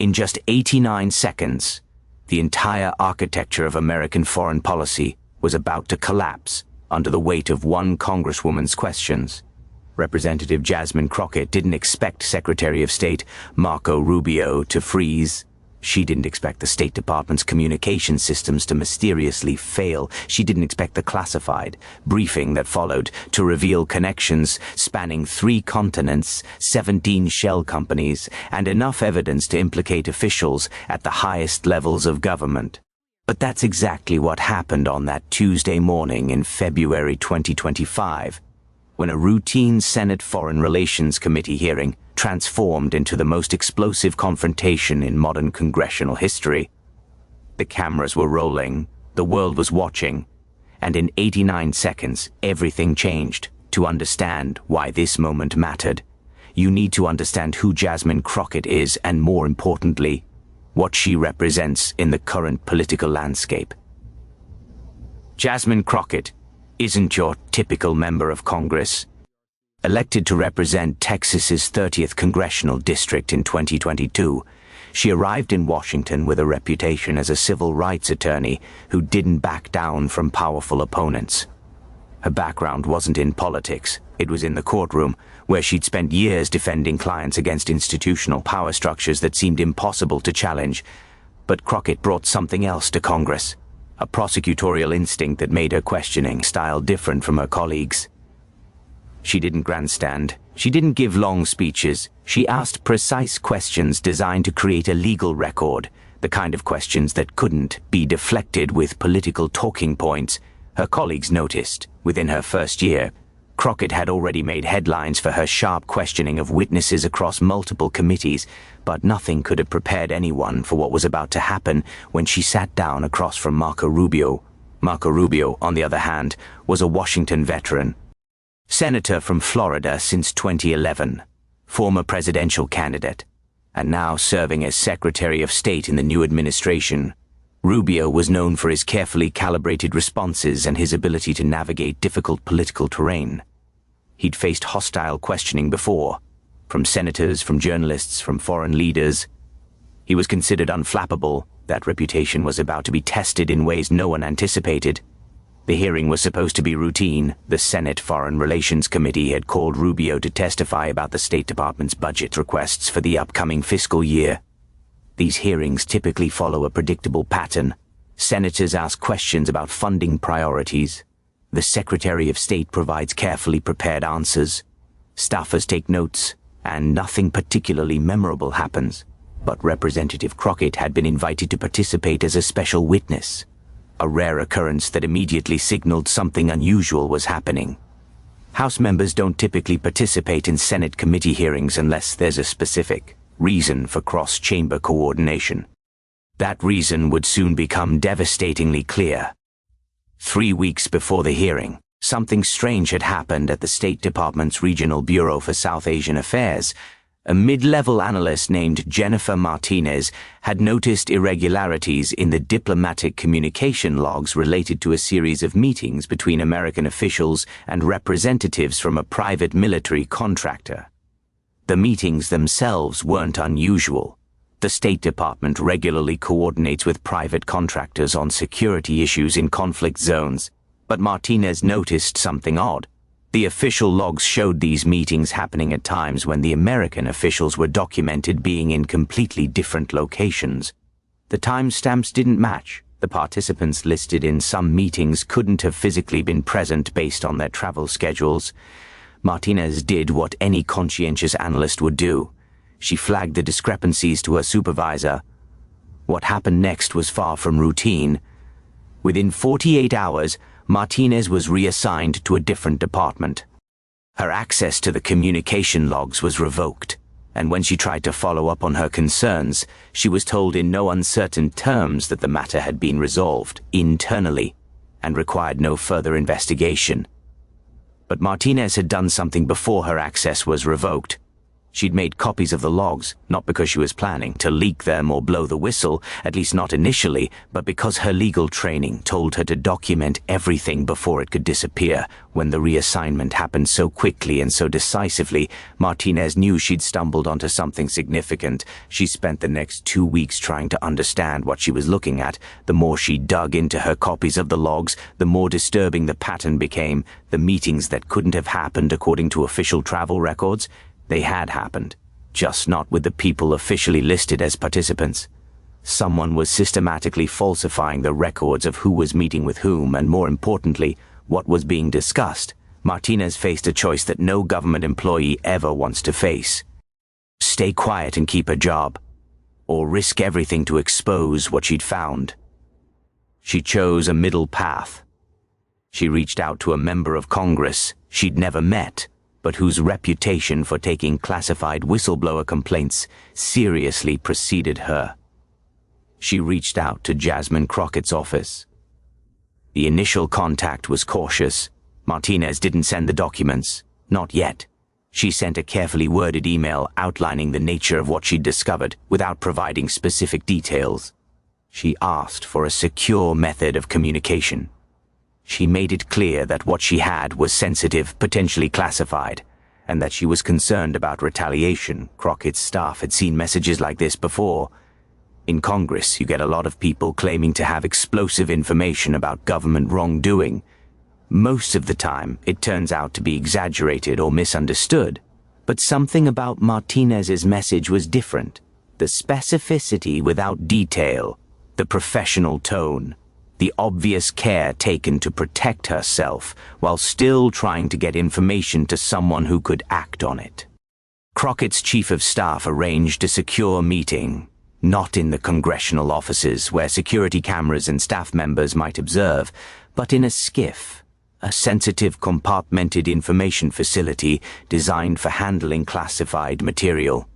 In just 89 seconds, the entire architecture of American foreign policy was about to collapse under the weight of one Congresswoman's questions. Representative Jasmine Crockett didn't expect Secretary of State Marco Rubio to freeze. She didn't expect the State Department's communication systems to mysteriously fail. She didn't expect the classified briefing that followed to reveal connections spanning 3 continents, 17 shell companies, and enough evidence to implicate officials at the highest levels of government. But that's exactly what happened on that Tuesday morning in February 2025, when a routine Senate Foreign Relations Committee hearing transformed into the most explosive confrontation in modern congressional history. The cameras were rolling, the world was watching, and in 89 seconds, everything changed. To understand why this moment mattered, you need to understand who Jasmine Crockett is and, more importantly, what she represents in the current political landscape. Jasmine Crockett isn't your typical member of Congress. Elected to represent Texas's 30th congressional district in 2022, she arrived in Washington with a reputation as a civil rights attorney who didn't back down from powerful opponents. Her background wasn't in politics, it was in the courtroom, where she'd spent years defending clients against institutional power structures that seemed impossible to challenge. But Crockett brought something else to Congress, a prosecutorial instinct that made her questioning style different from her colleagues. She didn't grandstand. She didn't give long speeches. She asked precise questions designed to create a legal record, the kind of questions that couldn't be deflected with political talking points. Her colleagues noticed. Within her first year, Crockett had already made headlines for her sharp questioning of witnesses across multiple committees, but nothing could have prepared anyone for what was about to happen when she sat down across from Marco Rubio. Marco Rubio, on the other hand, was a Washington veteran. Senator from Florida since 2011, former presidential candidate, and now serving as Secretary of State in the new administration. Rubio was known for his carefully calibrated responses and his ability to navigate difficult political terrain. He'd faced hostile questioning before, from senators, from journalists, from foreign leaders. He was considered unflappable. That reputation was about to be tested in ways no one anticipated. The hearing was supposed to be routine. The Senate Foreign Relations Committee had called Rubio to testify about the State Department's budget requests for the upcoming fiscal year. These hearings typically follow a predictable pattern. Senators ask questions about funding priorities. The Secretary of State provides carefully prepared answers. Staffers take notes, and nothing particularly memorable happens. But Representative Crockett had been invited to participate as a special witness, a rare occurrence that immediately signaled something unusual was happening. House members don't typically participate in Senate committee hearings unless there's a specific reason for cross-chamber coordination. That reason would soon become devastatingly clear. 3 weeks before the hearing, something strange had happened at the State Department's Regional Bureau for South Asian Affairs. A mid-level analyst named Jennifer Martinez had noticed irregularities in the diplomatic communication logs related to a series of meetings between American officials and representatives from a private military contractor. The meetings themselves weren't unusual. The State Department regularly coordinates with private contractors on security issues in conflict zones, but Martinez noticed something odd. The official logs showed these meetings happening at times when the American officials were documented being in completely different locations. The timestamps didn't match. The participants listed in some meetings couldn't have physically been present based on their travel schedules. Martinez did what any conscientious analyst would do. She flagged the discrepancies to her supervisor. What happened next was far from routine. Within 48 hours, Martinez was reassigned to a different department. Her access to the communication logs was revoked, and when she tried to follow up on her concerns, she was told in no uncertain terms that the matter had been resolved internally and required no further investigation. But Martinez had done something before her access was revoked. She'd made copies of the logs, not because she was planning to leak them or blow the whistle, at least not initially, but because her legal training told her to document everything before it could disappear. When the reassignment happened so quickly and so decisively, Martinez knew she'd stumbled onto something significant. She spent the next 2 weeks trying to understand what she was looking at. The more she dug into her copies of the logs, the more disturbing the pattern became. The meetings that couldn't have happened according to official travel records, they had happened, just not with the people officially listed as participants. Someone was systematically falsifying the records of who was meeting with whom, and more importantly, what was being discussed. Martinez faced a choice that no government employee ever wants to face. Stay quiet and keep her job, or risk everything to expose what she'd found. She chose a middle path. She reached out to a member of Congress she'd never met, but whose reputation for taking classified whistleblower complaints seriously preceded her. She reached out to Jasmine Crockett's office. The initial contact was cautious. Martinez didn't send the documents. Not yet. She sent a carefully worded email outlining the nature of what she'd discovered without providing specific details. She asked for a secure method of communication. She made it clear that what she had was sensitive, potentially classified, and that she was concerned about retaliation. Crockett's staff had seen messages like this before. In Congress, you get a lot of people claiming to have explosive information about government wrongdoing. Most of the time, it turns out to be exaggerated or misunderstood. But something about Martinez's message was different. The specificity without detail, the professional tone, the obvious care taken to protect herself while still trying to get information to someone who could act on it. Crockett's chief of staff arranged a secure meeting, not in the congressional offices where security cameras and staff members might observe, but in a skiff, a sensitive compartmented information facility designed for handling classified material.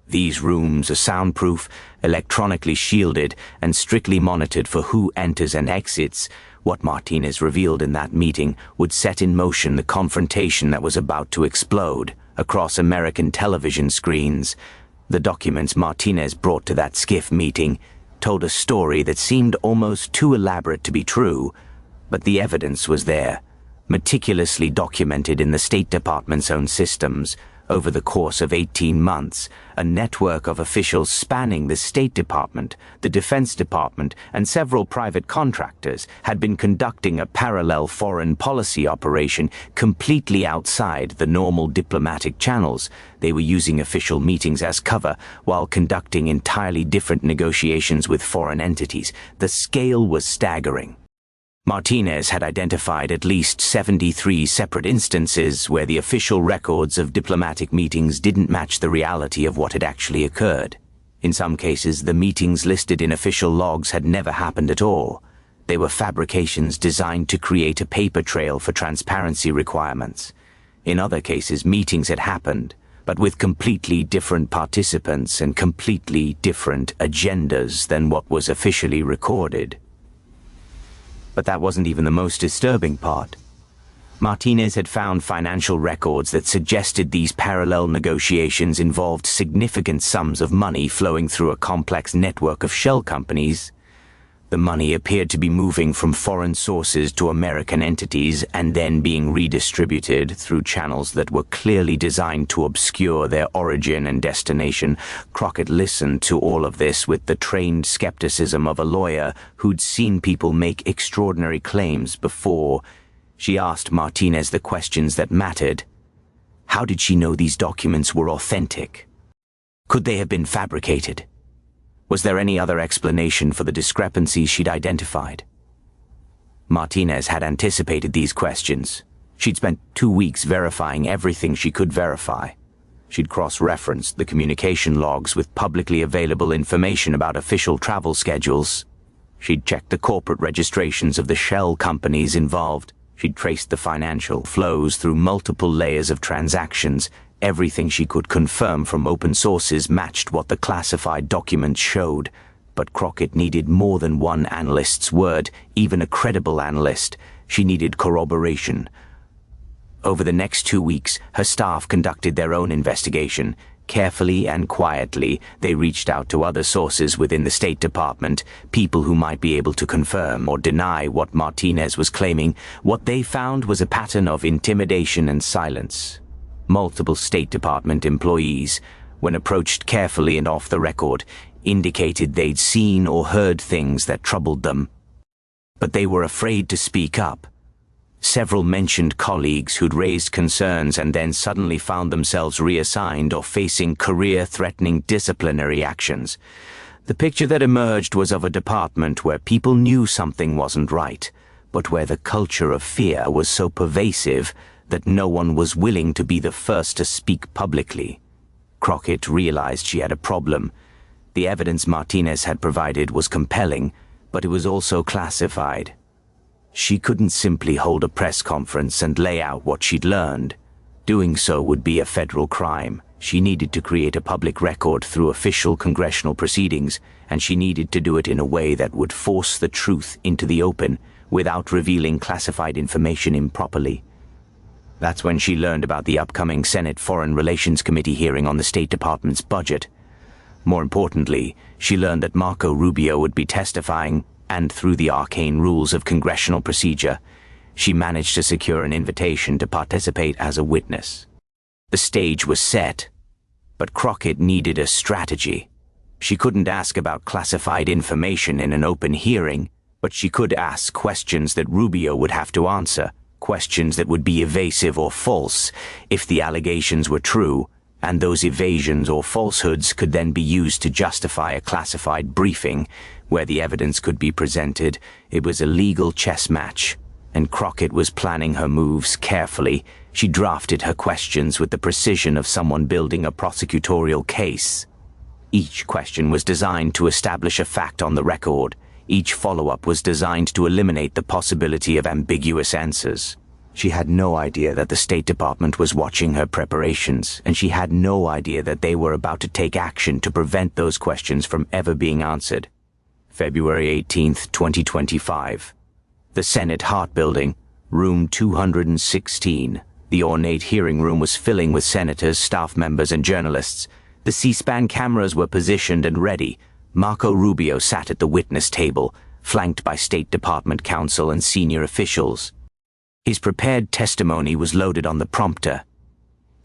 These rooms are soundproof, electronically shielded, and strictly monitored for who enters and exits. What Martinez revealed in that meeting would set in motion the confrontation that was about to explode across American television screens. The documents Martinez brought to that skiff meeting told a story that seemed almost too elaborate to be true, but the evidence was there, meticulously documented in the State Department's own systems. Over the course of 18 months, a network of officials spanning the State Department, the Defense Department, and several private contractors had been conducting a parallel foreign policy operation completely outside the normal diplomatic channels. They were using official meetings as cover while conducting entirely different negotiations with foreign entities. The scale was staggering. Martinez had identified at least 73 separate instances where the official records of diplomatic meetings didn't match the reality of what had actually occurred. In some cases, the meetings listed in official logs had never happened at all. They were fabrications designed to create a paper trail for transparency requirements. In other cases, meetings had happened, but with completely different participants and completely different agendas than what was officially recorded. But that wasn't even the most disturbing part. Martinez had found financial records that suggested these parallel negotiations involved significant sums of money flowing through a complex network of shell companies. The money appeared to be moving from foreign sources to American entities and then being redistributed through channels that were clearly designed to obscure their origin and destination. Crockett listened to all of this with the trained skepticism of a lawyer who'd seen people make extraordinary claims before. She asked Martinez the questions that mattered. How did she know these documents were authentic? Could they have been fabricated? Was there any other explanation for the discrepancies she'd identified? Martinez had anticipated these questions. She'd spent 2 weeks verifying everything she could verify. She'd cross-referenced the communication logs with publicly available information about official travel schedules. She'd checked the corporate registrations of the shell companies involved. She'd traced the financial flows through multiple layers of transactions. Everything she could confirm from open sources matched what the classified documents showed. But Crockett needed more than one analyst's word, even a credible analyst. She needed corroboration. Over the next 2 weeks, her staff conducted their own investigation, Carefully and quietly, they reached out to other sources within the State Department, people who might be able to confirm or deny what Martinez was claiming. What they found was a pattern of intimidation and silence. Multiple State Department employees, when approached carefully and off the record, indicated they'd seen or heard things that troubled them. But they were afraid to speak up. Several mentioned colleagues who'd raised concerns and then suddenly found themselves reassigned or facing career-threatening disciplinary actions. The picture that emerged was of a department where people knew something wasn't right, but where the culture of fear was so pervasive that no one was willing to be the first to speak publicly. Crockett realized she had a problem. The evidence Martinez had provided was compelling, but it was also classified. She couldn't simply hold a press conference and lay out what she'd learned. Doing so would be a federal crime. She needed to create a public record through official congressional proceedings, and she needed to do it in a way that would force the truth into the open without revealing classified information improperly. That's when she learned about the upcoming Senate Foreign Relations Committee hearing on the State Department's budget. More importantly, she learned that Marco Rubio would be testifying, and through the arcane rules of congressional procedure, she managed to secure an invitation to participate as a witness. The stage was set, but Crockett needed a strategy. She couldn't ask about classified information in an open hearing, but she could ask questions that Rubio would have to answer, questions that would be evasive or false if the allegations were true, and those evasions or falsehoods could then be used to justify a classified briefing where the evidence could be presented. It was a legal chess match, and Crockett was planning her moves carefully. She drafted her questions with the precision of someone building a prosecutorial case. Each question was designed to establish a fact on the record. Each follow-up was designed to eliminate the possibility of ambiguous answers. She had no idea that the State Department was watching her preparations, and she had no idea that they were about to take action to prevent those questions from ever being answered. February 18th, 2025. The Senate Hart Building, room 216. The ornate hearing room was filling with senators, staff members, and journalists. The C-SPAN cameras were positioned and ready. Marco Rubio sat at the witness table, flanked by State Department counsel and senior officials. His prepared testimony was loaded on the prompter.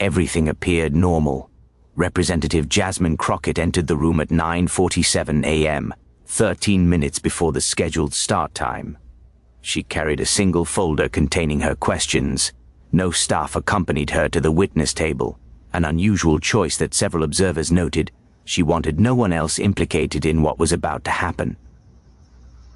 Everything appeared normal. Representative Jasmine Crockett entered the room at 9:47 a.m., 13 minutes before the scheduled start time. She carried a single folder containing her questions. No staff accompanied her to the witness table, an unusual choice that several observers noted. She wanted no one else implicated in what was about to happen.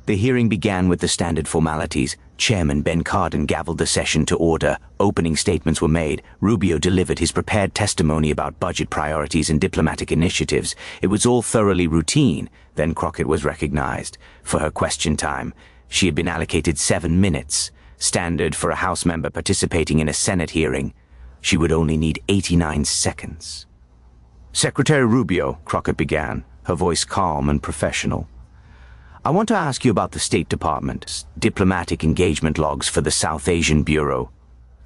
The hearing began with the standard formalities. Chairman Ben Cardin gavelled the session to order. Opening statements were made. Rubio delivered his prepared testimony about budget priorities and diplomatic initiatives. It was all thoroughly routine. Then Crockett was recognized. For her question time, she had been allocated 7 minutes, standard for a House member participating in a Senate hearing. She would only need 89 seconds. Secretary Rubio, Crockett began, her voice calm and professional. I want to ask you about the State Department's diplomatic engagement logs for the South Asian Bureau.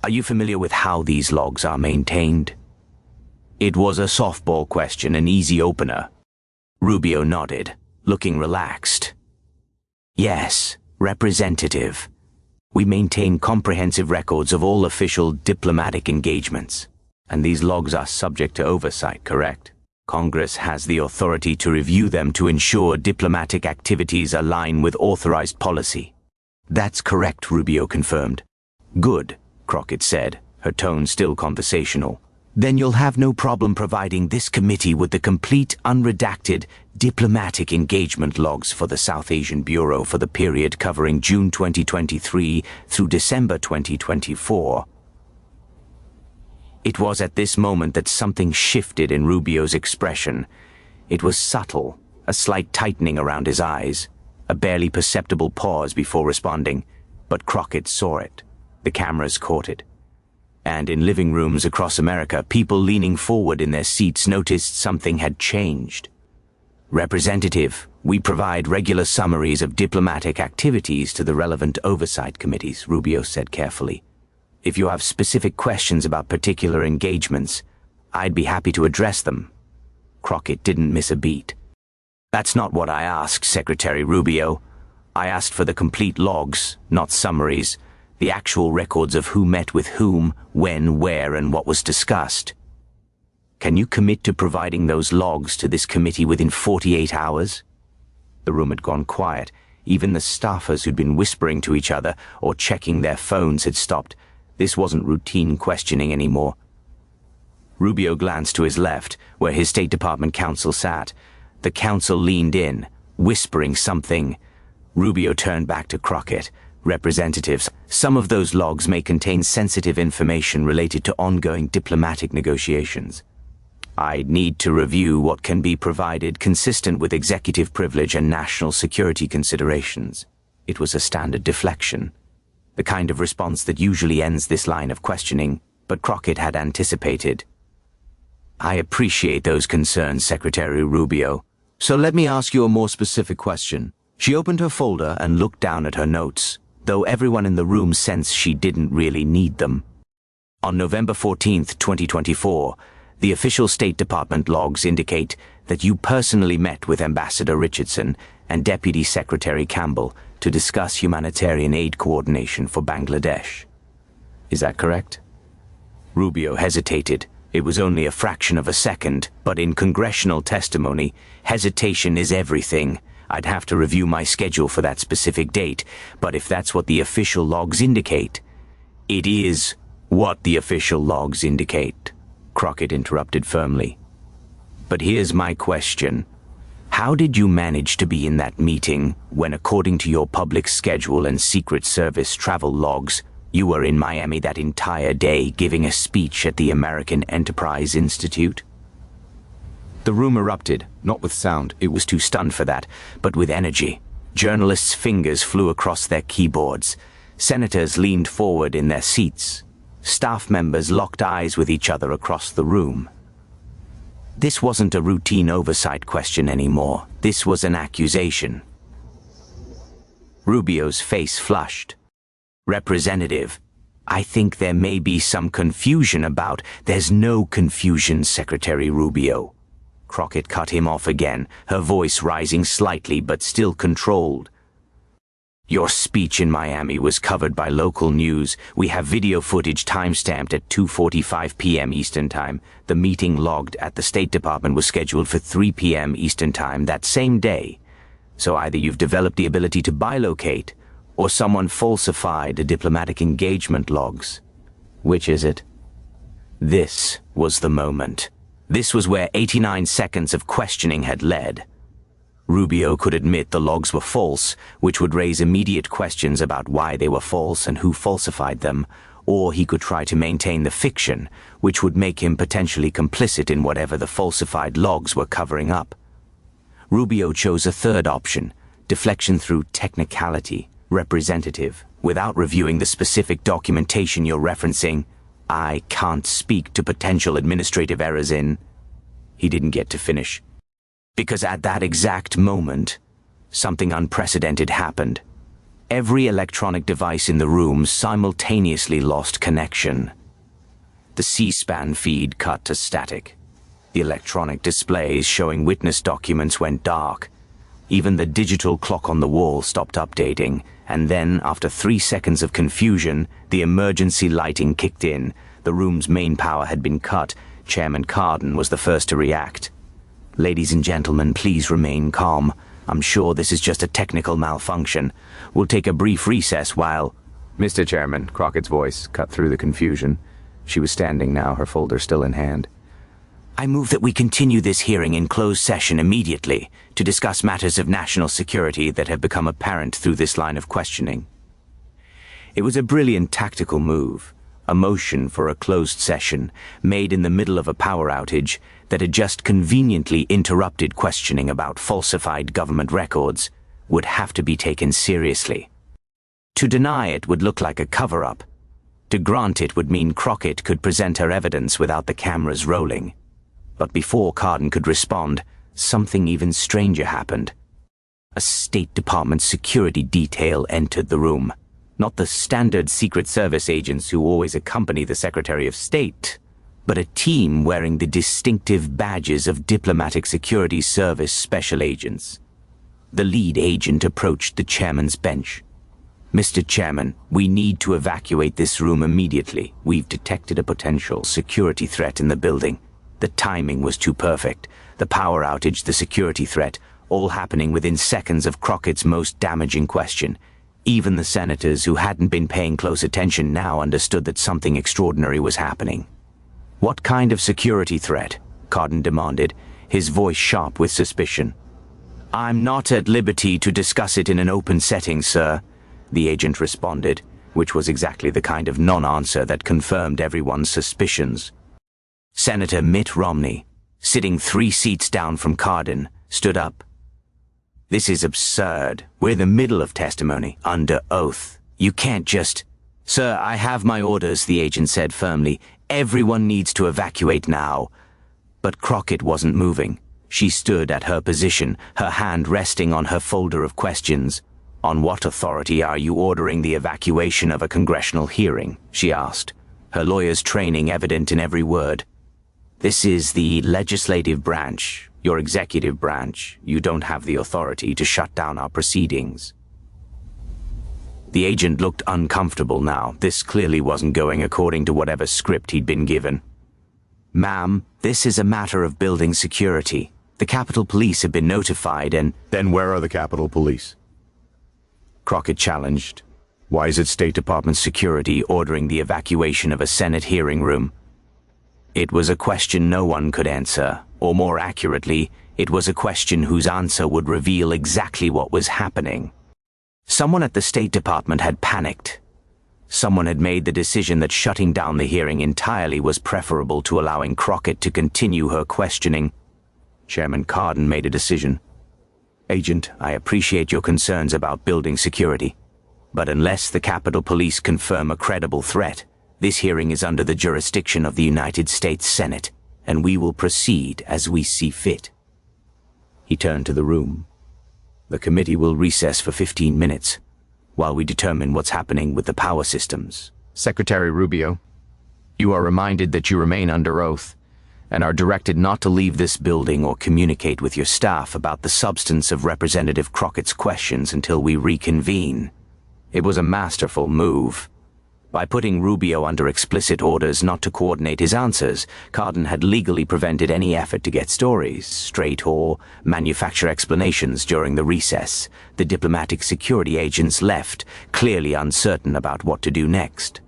Are you familiar with how these logs are maintained? It was a softball question, an easy opener. Rubio nodded, looking relaxed. Yes, Representative. We maintain comprehensive records of all official diplomatic engagements, and these logs are subject to oversight, correct? Congress has the authority to review them to ensure diplomatic activities align with authorized policy. That's correct, Rubio confirmed. Good, Crockett said, her tone still conversational. Then you'll have no problem providing this committee with the complete, unredacted, diplomatic engagement logs for the South Asian Bureau for the period covering June 2023 through December 2024. It was at this moment that something shifted in Rubio's expression. It was subtle, a slight tightening around his eyes, a barely perceptible pause before responding, but Crockett saw it. The cameras caught it. And in living rooms across America, people leaning forward in their seats noticed something had changed. Representative, we provide regular summaries of diplomatic activities to the relevant oversight committees, Rubio said carefully. If you have specific questions about particular engagements, I'd be happy to address them. Crockett didn't miss a beat. That's not what I asked, Secretary Rubio. I asked for the complete logs, not summaries, the actual records of who met with whom, when, where, and what was discussed. Can you commit to providing those logs to this committee within 48 hours? The room had gone quiet. Even the staffers who'd been whispering to each other or checking their phones had stopped. This wasn't routine questioning anymore. Rubio glanced to his left, where his State Department counsel sat. The counsel leaned in, whispering something. Rubio turned back to Crockett. Representatives, some of those logs may contain sensitive information related to ongoing diplomatic negotiations. I'd need to review what can be provided consistent with executive privilege and national security considerations. It was a standard deflection, the kind of response that usually ends this line of questioning, but Crockett had anticipated. I appreciate those concerns, Secretary Rubio. So let me ask you a more specific question. She opened her folder and looked down at her notes, though everyone in the room sensed she didn't really need them. On November 14th, 2024, the official State Department logs indicate that you personally met with Ambassador Richardson and Deputy Secretary Campbell to discuss humanitarian aid coordination for Bangladesh. Is that correct? Rubio hesitated. It was only a fraction of a second, but in congressional testimony, hesitation is everything. I'd have to review my schedule for that specific date, but if that's what the official logs indicate, it is what the official logs indicate. Crockett interrupted firmly. But here's my question. How did you manage to be in that meeting when, according to your public schedule and Secret Service travel logs, you were in Miami that entire day giving a speech at the American Enterprise Institute? The room erupted, not with sound, it was too stunned for that, but with energy. Journalists' fingers flew across their keyboards. Senators leaned forward in their seats. Staff members locked eyes with each other across the room. This wasn't a routine oversight question anymore. This was an accusation. Rubio's face flushed. Representative, I think there may be some confusion about— There's no confusion, Secretary Rubio. Crockett cut him off again, her voice rising slightly but still controlled. Your speech in Miami was covered by local news. We have video footage timestamped at 2:45 p.m. Eastern Time. The meeting logged at the State Department was scheduled for 3 p.m. Eastern Time that same day. So either you've developed the ability to bilocate, or someone falsified the diplomatic engagement logs. Which is it? This was the moment. This was where 89 seconds of questioning had led. Rubio could admit the logs were false, which would raise immediate questions about why they were false and who falsified them, or he could try to maintain the fiction, which would make him potentially complicit in whatever the falsified logs were covering up. Rubio chose a third option, deflection through technicality. Representative, without reviewing the specific documentation you're referencing, I can't speak to potential administrative errors in— He didn't get to finish. Because at that exact moment, something unprecedented happened. Every electronic device in the room simultaneously lost connection. The C-SPAN feed cut to static. The electronic displays showing witness documents went dark. Even the digital clock on the wall stopped updating, and then, after 3 seconds of confusion, the emergency lighting kicked in. The room's main power had been cut. Chairman Cardin was the first to react. Ladies and gentlemen, please remain calm. I'm sure this is just a technical malfunction. We'll take a brief recess while— Mr. Chairman, Crockett's voice cut through the confusion. She was standing now, her folder still in hand. I move that we continue this hearing in closed session immediately to discuss matters of national security that have become apparent through this line of questioning. It was a brilliant tactical move, a motion for a closed session made in the middle of a power outage that had just conveniently interrupted questioning about falsified government records would have to be taken seriously. To deny it would look like a cover-up. To grant it would mean Crockett could present her evidence without the cameras rolling. But before Cardin could respond, something even stranger happened. A State Department security detail entered the room. Not the standard Secret Service agents who always accompany the Secretary of State, but a team wearing the distinctive badges of Diplomatic Security Service special agents. The lead agent approached the chairman's bench. "Mr. Chairman, we need to evacuate this room immediately. We've detected a potential security threat in the building. The timing was too perfect. The power outage, the security threat, all happening within seconds of Crockett's most damaging question. Even the senators who hadn't been paying close attention now understood that something extraordinary was happening." "What kind of security threat?" Cardin demanded, his voice sharp with suspicion. "I'm not at liberty to discuss it in an open setting, sir," the agent responded, which was exactly the kind of non-answer that confirmed everyone's suspicions. Senator Mitt Romney, sitting 3 seats down from Cardin, stood up. "This is absurd. We're in the middle of testimony, under oath. You can't just—" "Sir, I have my orders," the agent said firmly. "Everyone needs to evacuate now." But Crockett wasn't moving. She stood at her position, her hand resting on her folder of questions. "On what authority are you ordering the evacuation of a congressional hearing?" she asked, her lawyer's training evident in every word. "This is the legislative branch, your executive branch. You don't have the authority to shut down our proceedings." The agent looked uncomfortable now. This clearly wasn't going according to whatever script he'd been given. "Ma'am, this is a matter of building security. The Capitol Police have been notified and—" "Then where are the Capitol Police?" Crockett challenged. "Why is it State Department security ordering the evacuation of a Senate hearing room?" It was a question no one could answer, or more accurately, it was a question whose answer would reveal exactly what was happening. Someone at the State Department had panicked. Someone had made the decision that shutting down the hearing entirely was preferable to allowing Crockett to continue her questioning. Chairman Cardin made a decision. "Agent, I appreciate your concerns about building security, but unless the Capitol Police confirm a credible threat, this hearing is under the jurisdiction of the United States Senate, and we will proceed as we see fit." He turned to the room. "The committee will recess for 15 minutes, while we determine what's happening with the power systems." Secretary Rubio, you are reminded that you remain under oath, and are directed not to leave this building or communicate with your staff about the substance of Representative Crockett's questions until we reconvene. It was a masterful move. By putting Rubio under explicit orders not to coordinate his answers, Cardin had legally prevented any effort to get stories straight or manufacture explanations during the recess. The diplomatic security agents left, clearly uncertain about what to do next.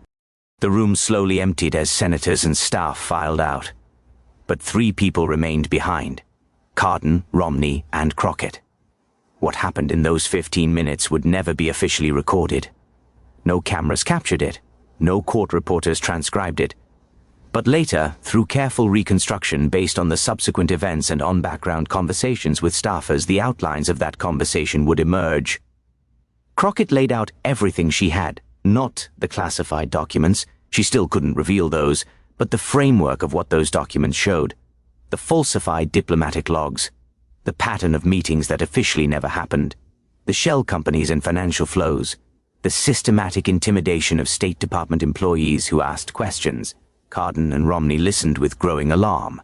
The room slowly emptied as senators and staff filed out. But 3 people remained behind: Cardin, Romney, and Crockett. What happened in those 15 minutes would never be officially recorded. No cameras captured it. No court reporters transcribed it. But later, through careful reconstruction based on the subsequent events and on-background conversations with staffers, the outlines of that conversation would emerge. Crockett laid out everything she had, not the classified documents. She still couldn't reveal those, but the framework of what those documents showed. The falsified diplomatic logs, the pattern of meetings that officially never happened, the shell companies and financial flows, the systematic intimidation of State Department employees who asked questions. Cardin and Romney listened with growing alarm.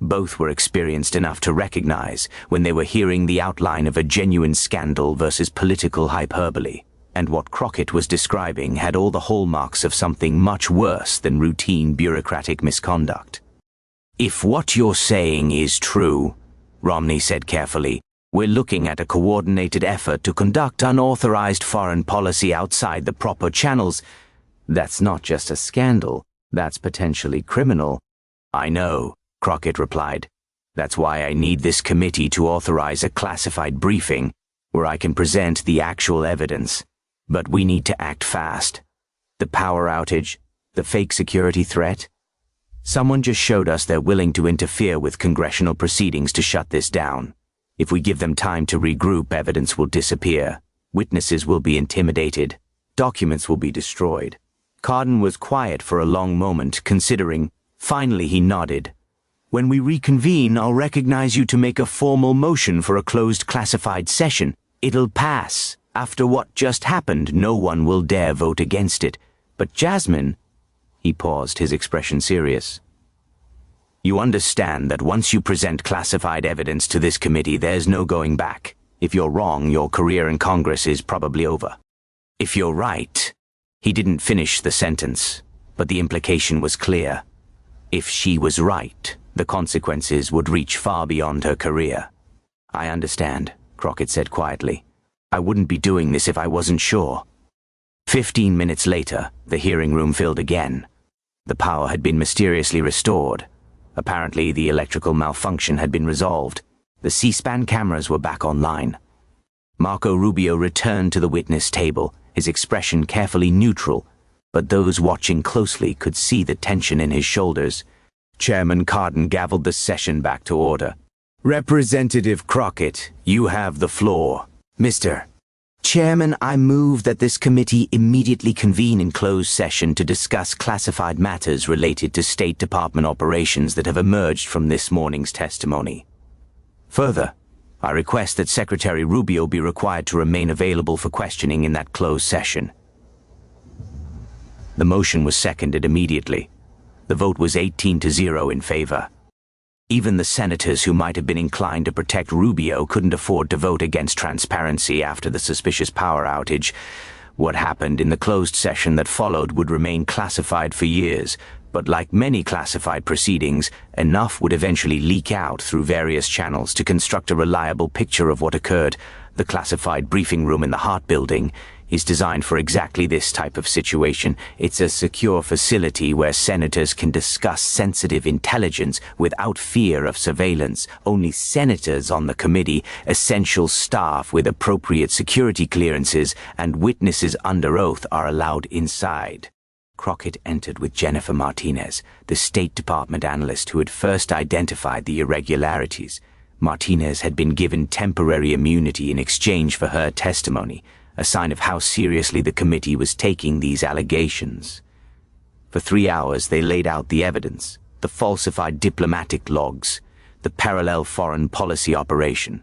Both were experienced enough to recognize when they were hearing the outline of a genuine scandal versus political hyperbole, and what Crockett was describing had all the hallmarks of something much worse than routine bureaucratic misconduct. "If what you're saying is true," Romney said carefully, "we're looking at a coordinated effort to conduct unauthorized foreign policy outside the proper channels. That's not just a scandal, that's potentially criminal." "I know," Crockett replied. "That's why I need this committee to authorize a classified briefing where I can present the actual evidence. But we need to act fast. The power outage, the fake security threat. Someone just showed us they're willing to interfere with congressional proceedings to shut this down. If we give them time to regroup, evidence will disappear. Witnesses will be intimidated. Documents will be destroyed." Cardin was quiet for a long moment, considering. Finally he nodded. "When we reconvene, I'll recognize you to make a formal motion for a closed classified session. It'll pass. After what just happened, no one will dare vote against it. But Jasmine—" He paused, his expression serious. You understand that once you present classified evidence to this committee, there's no going back. If you're wrong, your career in Congress is probably over. If you're right. He didn't finish the sentence, but the implication was clear. If she was right, the consequences would reach far beyond her career. I understand, Crockett said quietly. I wouldn't be doing this if I wasn't sure. 15 minutes later, the hearing room filled again. The power had been mysteriously restored. Apparently, the electrical malfunction had been resolved. The C-SPAN cameras were back online. Marco Rubio returned to the witness table, his expression carefully neutral, but those watching closely could see the tension in his shoulders. Chairman Cardin gavelled the session back to order. Representative Crockett, you have the floor. Mr. Chairman, I move that this committee immediately convene in closed session to discuss classified matters related to State Department operations that have emerged from this morning's testimony. Further, I request that Secretary Rubio be required to remain available for questioning in that closed session. The motion was seconded immediately. The vote was 18-0 in favor. Even the senators who might have been inclined to protect Rubio couldn't afford to vote against transparency after the suspicious power outage. What happened in the closed session that followed would remain classified for years, but like many classified proceedings, enough would eventually leak out through various channels to construct a reliable picture of what occurred. The classified briefing room in the Hart Building is designed for exactly this type of situation. It's a secure facility where senators can discuss sensitive intelligence without fear of surveillance. Only senators on the committee, essential staff with appropriate security clearances, and witnesses under oath are allowed inside. Crockett entered with Jennifer Martinez, the State Department analyst who had first identified the irregularities. Martinez had been given temporary immunity in exchange for her testimony, a sign of how seriously the committee was taking these allegations. For 3 hours they laid out the evidence, the falsified diplomatic logs, the parallel foreign policy operation,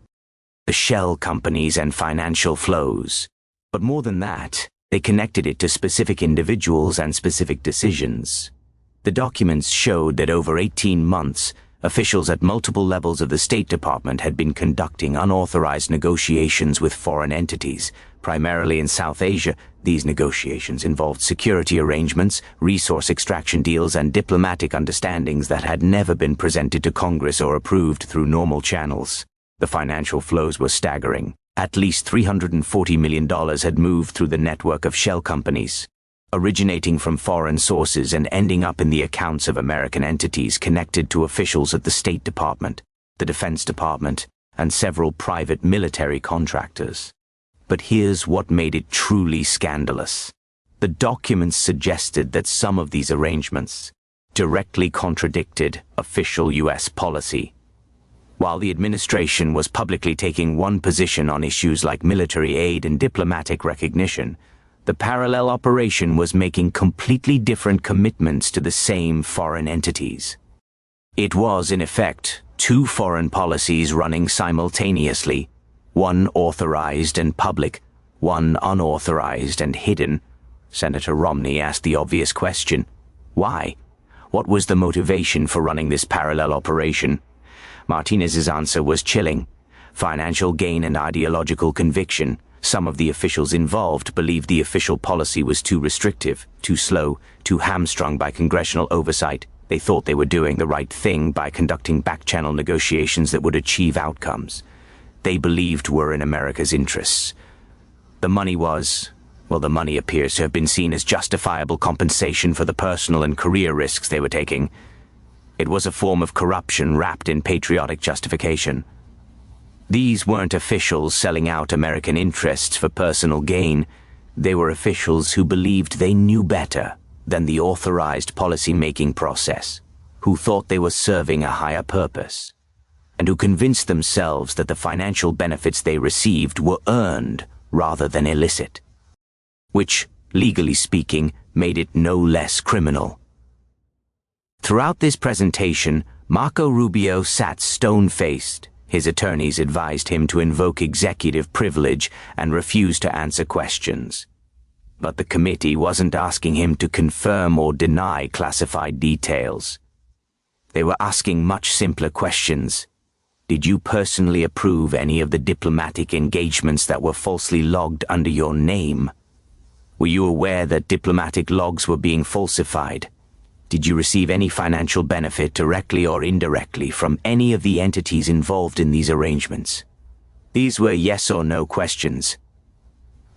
the shell companies and financial flows. But more than that, they connected it to specific individuals and specific decisions. The documents showed that over 18 months, officials at multiple levels of the State Department had been conducting unauthorized negotiations with foreign entities, primarily in South Asia. These negotiations involved security arrangements, resource extraction deals, and diplomatic understandings that had never been presented to Congress or approved through normal channels. The financial flows were staggering. At least $340 million had moved through the network of shell companies, originating from foreign sources and ending up in the accounts of American entities connected to officials at the State Department, the Defense Department, and several private military contractors. But here's what made it truly scandalous. The documents suggested that some of these arrangements directly contradicted official U.S. policy. While the administration was publicly taking one position on issues like military aid and diplomatic recognition, the parallel operation was making completely different commitments to the same foreign entities. It was, in effect, two foreign policies running simultaneously, one authorized and public, one unauthorized and hidden. Senator Romney asked the obvious question: why? What was the motivation for running this parallel operation? Martinez's answer was chilling: financial gain and ideological conviction. Some of the officials involved believed the official policy was too restrictive, too slow, too hamstrung by congressional oversight. They thought they were doing the right thing by conducting back-channel negotiations that would achieve outcomes they believed were in America's interests. The money appears to have been seen as justifiable compensation for the personal and career risks they were taking. It was a form of corruption wrapped in patriotic justification. These weren't officials selling out American interests for personal gain. They were officials who believed they knew better than the authorized policy-making process, who thought they were serving a higher purpose, and who convinced themselves that the financial benefits they received were earned rather than illicit, which, legally speaking, made it no less criminal. Throughout this presentation, Marco Rubio sat stone-faced. His attorneys advised him to invoke executive privilege and refuse to answer questions. But the committee wasn't asking him to confirm or deny classified details. They were asking much simpler questions. Did you personally approve any of the diplomatic engagements that were falsely logged under your name? Were you aware that diplomatic logs were being falsified? Did you receive any financial benefit directly or indirectly from any of the entities involved in these arrangements? These were yes or no questions.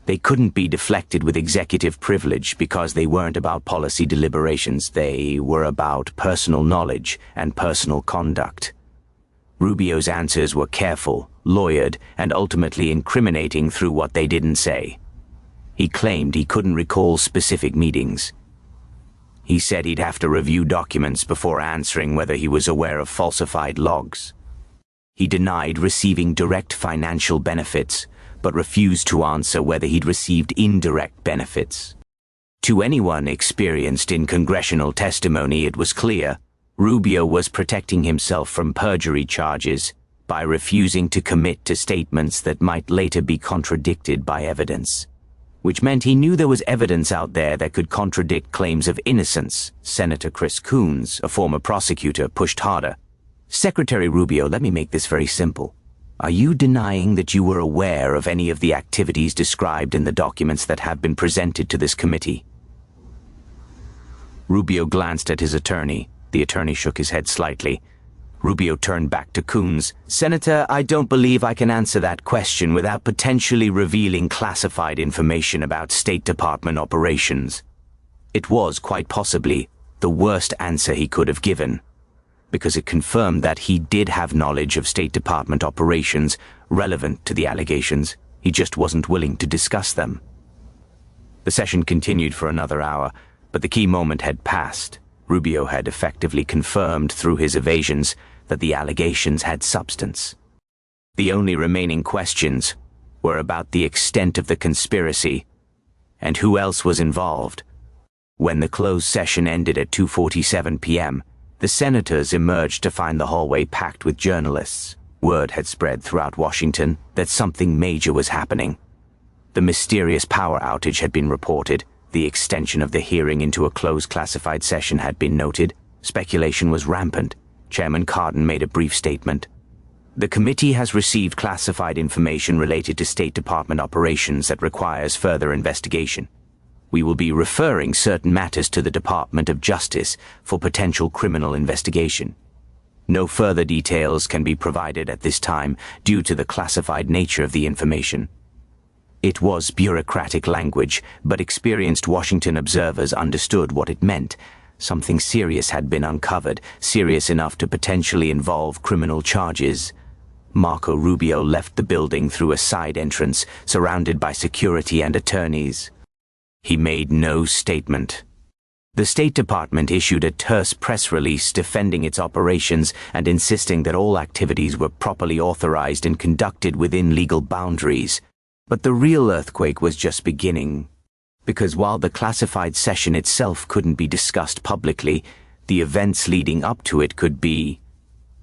They couldn't be deflected with executive privilege because they weren't about policy deliberations. They were about personal knowledge and personal conduct. Rubio's answers were careful, lawyered, and ultimately incriminating through what they didn't say. He claimed he couldn't recall specific meetings. He said he'd have to review documents before answering whether he was aware of falsified logs. He denied receiving direct financial benefits, but refused to answer whether he'd received indirect benefits. To anyone experienced in congressional testimony, it was clear Rubio was protecting himself from perjury charges by refusing to commit to statements that might later be contradicted by evidence, which meant he knew there was evidence out there that could contradict claims of innocence. Senator Chris Coons, a former prosecutor, pushed harder. Secretary Rubio, let me make this very simple. Are you denying that you were aware of any of the activities described in the documents that have been presented to this committee? Rubio glanced at his attorney. The attorney shook his head slightly. Rubio turned back to Coons. Senator, I don't believe I can answer that question without potentially revealing classified information about State Department operations. It was, quite possibly, the worst answer he could have given, because it confirmed that he did have knowledge of State Department operations relevant to the allegations. He just wasn't willing to discuss them. The session continued for another hour, but the key moment had passed. Rubio had effectively confirmed through his evasions that the allegations had substance. The only remaining questions were about the extent of the conspiracy and who else was involved. When the closed session ended at 2:47 p.m., the senators emerged to find the hallway packed with journalists. Word had spread throughout Washington that something major was happening. The mysterious power outage had been reported. The extension of the hearing into a closed classified session had been noted. Speculation was rampant. Chairman Cardin made a brief statement. The committee has received classified information related to State Department operations that requires further investigation. We will be referring certain matters to the Department of Justice for potential criminal investigation. No further details can be provided at this time due to the classified nature of the information. It was bureaucratic language, but experienced Washington observers understood what it meant. Something serious had been uncovered, serious enough to potentially involve criminal charges. Marco Rubio left the building through a side entrance, surrounded by security and attorneys. He made no statement. The State Department issued a terse press release defending its operations and insisting that all activities were properly authorized and conducted within legal boundaries. But the real earthquake was just beginning, because while the classified session itself couldn't be discussed publicly, the events leading up to it could be.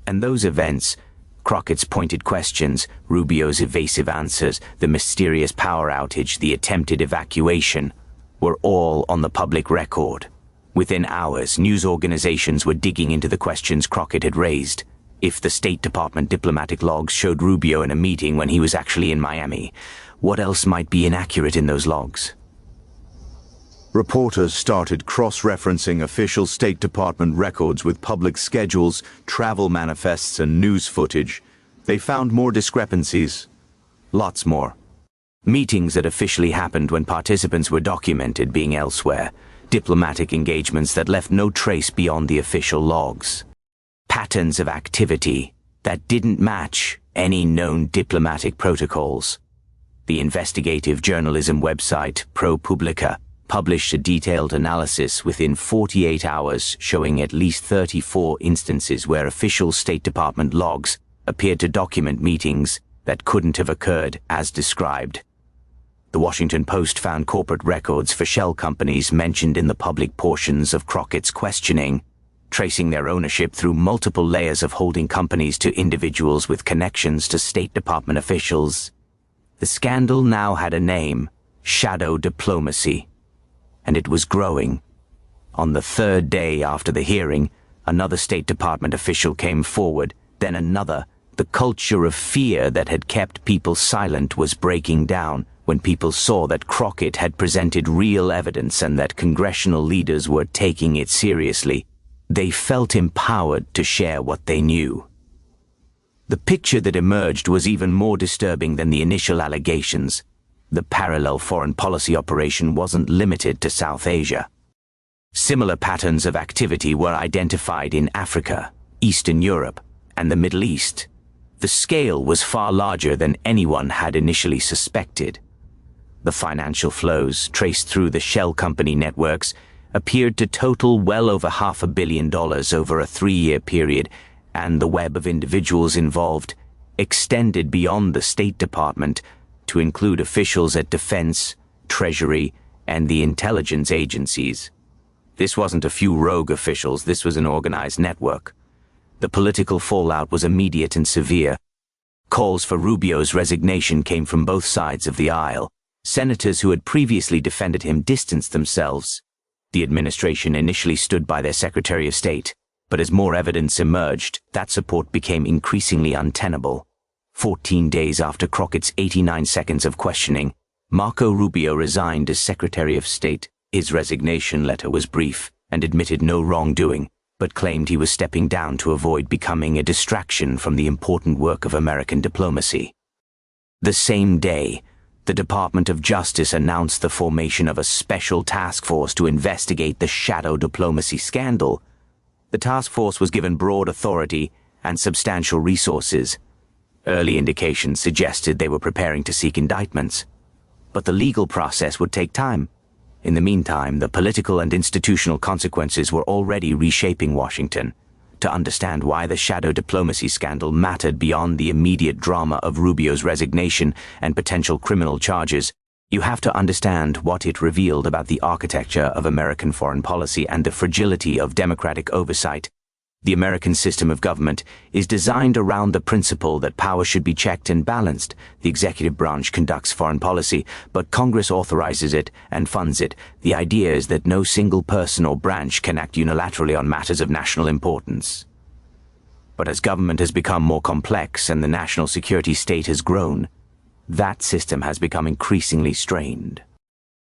And those events, Crockett's pointed questions, Rubio's evasive answers, the mysterious power outage, the attempted evacuation, were all on the public record. Within hours, news organizations were digging into the questions Crockett had raised. If the State Department diplomatic logs showed Rubio in a meeting when he was actually in Miami, what else might be inaccurate in those logs? Reporters started cross-referencing official State Department records with public schedules, travel manifests, and news footage. They found more discrepancies. Lots more. Meetings that officially happened when participants were documented being elsewhere. Diplomatic engagements that left no trace beyond the official logs. Patterns of activity that didn't match any known diplomatic protocols. The investigative journalism website, ProPublica, published a detailed analysis within 48 hours showing at least 34 instances where official State Department logs appeared to document meetings that couldn't have occurred as described. The Washington Post found corporate records for shell companies mentioned in the public portions of Crockett's questioning, tracing their ownership through multiple layers of holding companies to individuals with connections to State Department officials. The scandal now had a name, shadow diplomacy, and it was growing. On the third day after the hearing, Another State Department official came forward, then another. The culture of fear that had kept people silent was breaking down when people saw that Crockett had presented real evidence and that congressional leaders were taking it seriously. They felt empowered to share what they knew. The picture that emerged was even more disturbing than the initial allegations. The parallel foreign policy operation wasn't limited to South Asia. Similar patterns of activity were identified in Africa, Eastern Europe, and the Middle East. The scale was far larger than anyone had initially suspected. The financial flows traced through the shell company networks appeared to total well over $500 million over a 3-year period, and the web of individuals involved extended beyond the State Department to include officials at Defense, Treasury, and the intelligence agencies. This wasn't a few rogue officials, this was an organized network. The political fallout was immediate and severe. Calls for Rubio's resignation came from both sides of the aisle. Senators who had previously defended him distanced themselves. The administration initially stood by their Secretary of State, but as more evidence emerged, that support became increasingly untenable. 14 days after Crockett's 89 seconds of questioning, Marco Rubio resigned as Secretary of State. His resignation letter was brief and admitted no wrongdoing, but claimed he was stepping down to avoid becoming a distraction from the important work of American diplomacy. The same day, the Department of Justice announced the formation of a special task force to investigate the shadow diplomacy scandal. The task force was given broad authority and substantial resources. Early indications suggested they were preparing to seek indictments. But the legal process would take time. In the meantime, the political and institutional consequences were already reshaping Washington. To understand why the shadow diplomacy scandal mattered beyond the immediate drama of Rubio's resignation and potential criminal charges, you have to understand what it revealed about the architecture of American foreign policy and the fragility of democratic oversight. The American system of government is designed around the principle that power should be checked and balanced. The executive branch conducts foreign policy, but Congress authorizes it and funds it. The idea is that no single person or branch can act unilaterally on matters of national importance. But as government has become more complex and the national security state has grown, that system has become increasingly strained.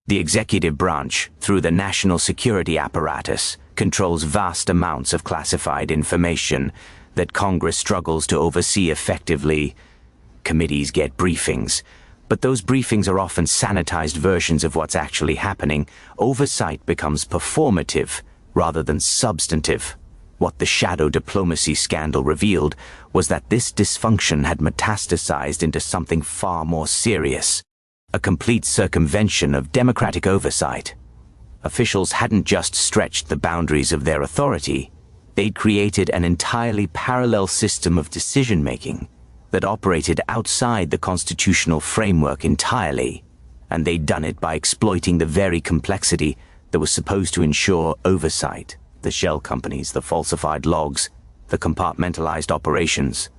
The executive branch, through the national security apparatus, controls vast amounts of classified information that Congress struggles to oversee effectively. Committees get briefings, but those briefings are often sanitized versions of what's actually happening. Oversight becomes performative rather than substantive. What the shadow diplomacy scandal revealed was that this dysfunction had metastasized into something far more serious: a complete circumvention of democratic oversight. Officials hadn't just stretched the boundaries of their authority, they'd created an entirely parallel system of decision-making that operated outside the constitutional framework entirely, and they'd done it by exploiting the very complexity that was supposed to ensure oversight. The shell companies, the falsified logs, the compartmentalized operations.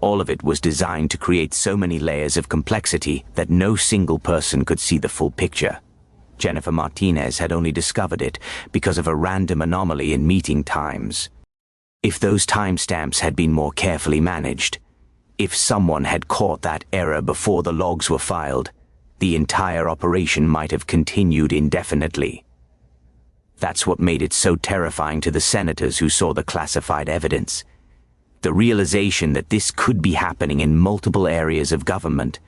All of it was designed to create so many layers of complexity that no single person could see the full picture. Jennifer Martinez had only discovered it because of a random anomaly in meeting times. If those timestamps had been more carefully managed, if someone had caught that error before the logs were filed, the entire operation might have continued indefinitely. That's what made it so terrifying to the senators who saw the classified evidence. The realization that this could be happening in multiple areas of government,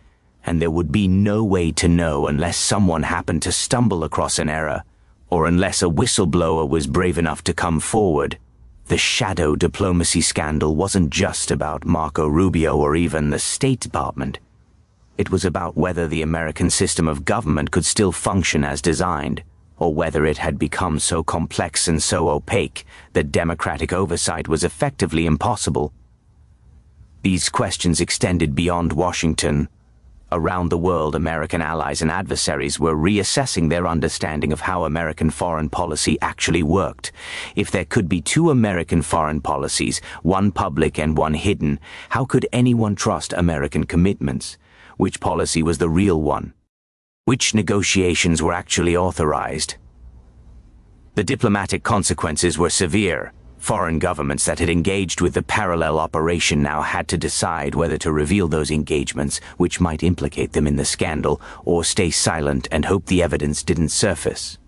and there would be no way to know unless someone happened to stumble across an error, or unless a whistleblower was brave enough to come forward. The shadow diplomacy scandal wasn't just about Marco Rubio or even the State Department. It was about whether the American system of government could still function as designed, or whether it had become so complex and so opaque that democratic oversight was effectively impossible. These questions extended beyond Washington. Around the world, American allies and adversaries were reassessing their understanding of how American foreign policy actually worked. If there could be two American foreign policies, one public and one hidden, how could anyone trust American commitments? Which policy was the real one? Which negotiations were actually authorized? The diplomatic consequences were severe. Foreign governments that had engaged with the parallel operation now had to decide whether to reveal those engagements, which might implicate them in the scandal, or stay silent and hope the evidence didn't surface.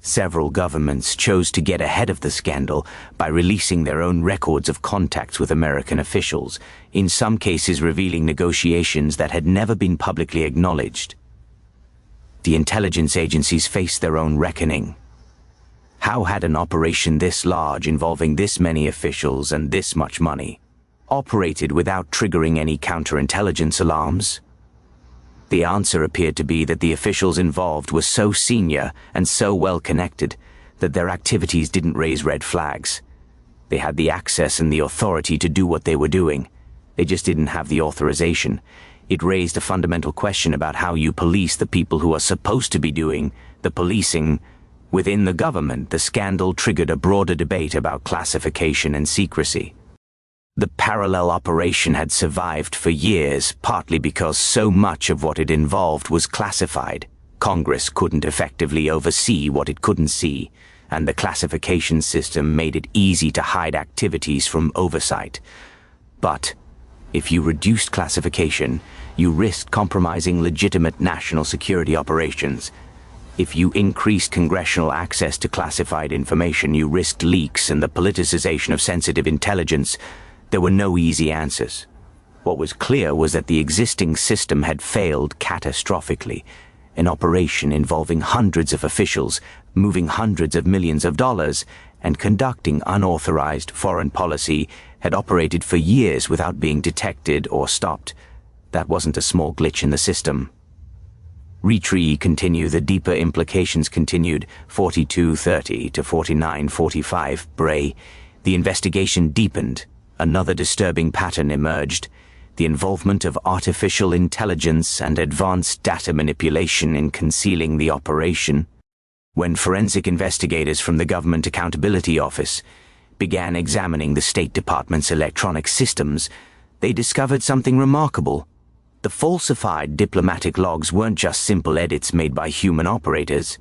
Several governments chose to get ahead of the scandal by releasing their own records of contacts with American officials, in some cases revealing negotiations that had never been publicly acknowledged. The intelligence agencies faced their own reckoning. How had an operation this large, involving this many officials and this much money, operated without triggering any counterintelligence alarms? The answer appeared to be that the officials involved were so senior and so well connected that their activities didn't raise red flags. They had the access and the authority to do what they were doing. They just didn't have the authorization. It raised a fundamental question about how you police the people who are supposed to be doing the policing. Within the government, the scandal triggered a broader debate about classification and secrecy. The parallel operation had survived for years, partly because so much of what it involved was classified. Congress couldn't effectively oversee what it couldn't see, and the classification system made it easy to hide activities from oversight. But if you reduced classification, you risked compromising legitimate national security operations. If you increased congressional access to classified information, you risked leaks and the politicization of sensitive intelligence. There were no easy answers. What was clear was that the existing system had failed catastrophically. An operation involving hundreds of officials, moving hundreds of millions of dollars, and conducting unauthorized foreign policy had operated for years without being detected or stopped. That wasn't a small glitch in the system. Retree continue, the deeper implications continued, 4230 to 4945, Bray. The investigation deepened. Another disturbing pattern emerged: the involvement of artificial intelligence and advanced data manipulation in concealing the operation. When forensic investigators from the Government Accountability Office began examining the State Department's electronic systems, they discovered something remarkable. The falsified diplomatic logs weren't just simple edits made by human operators.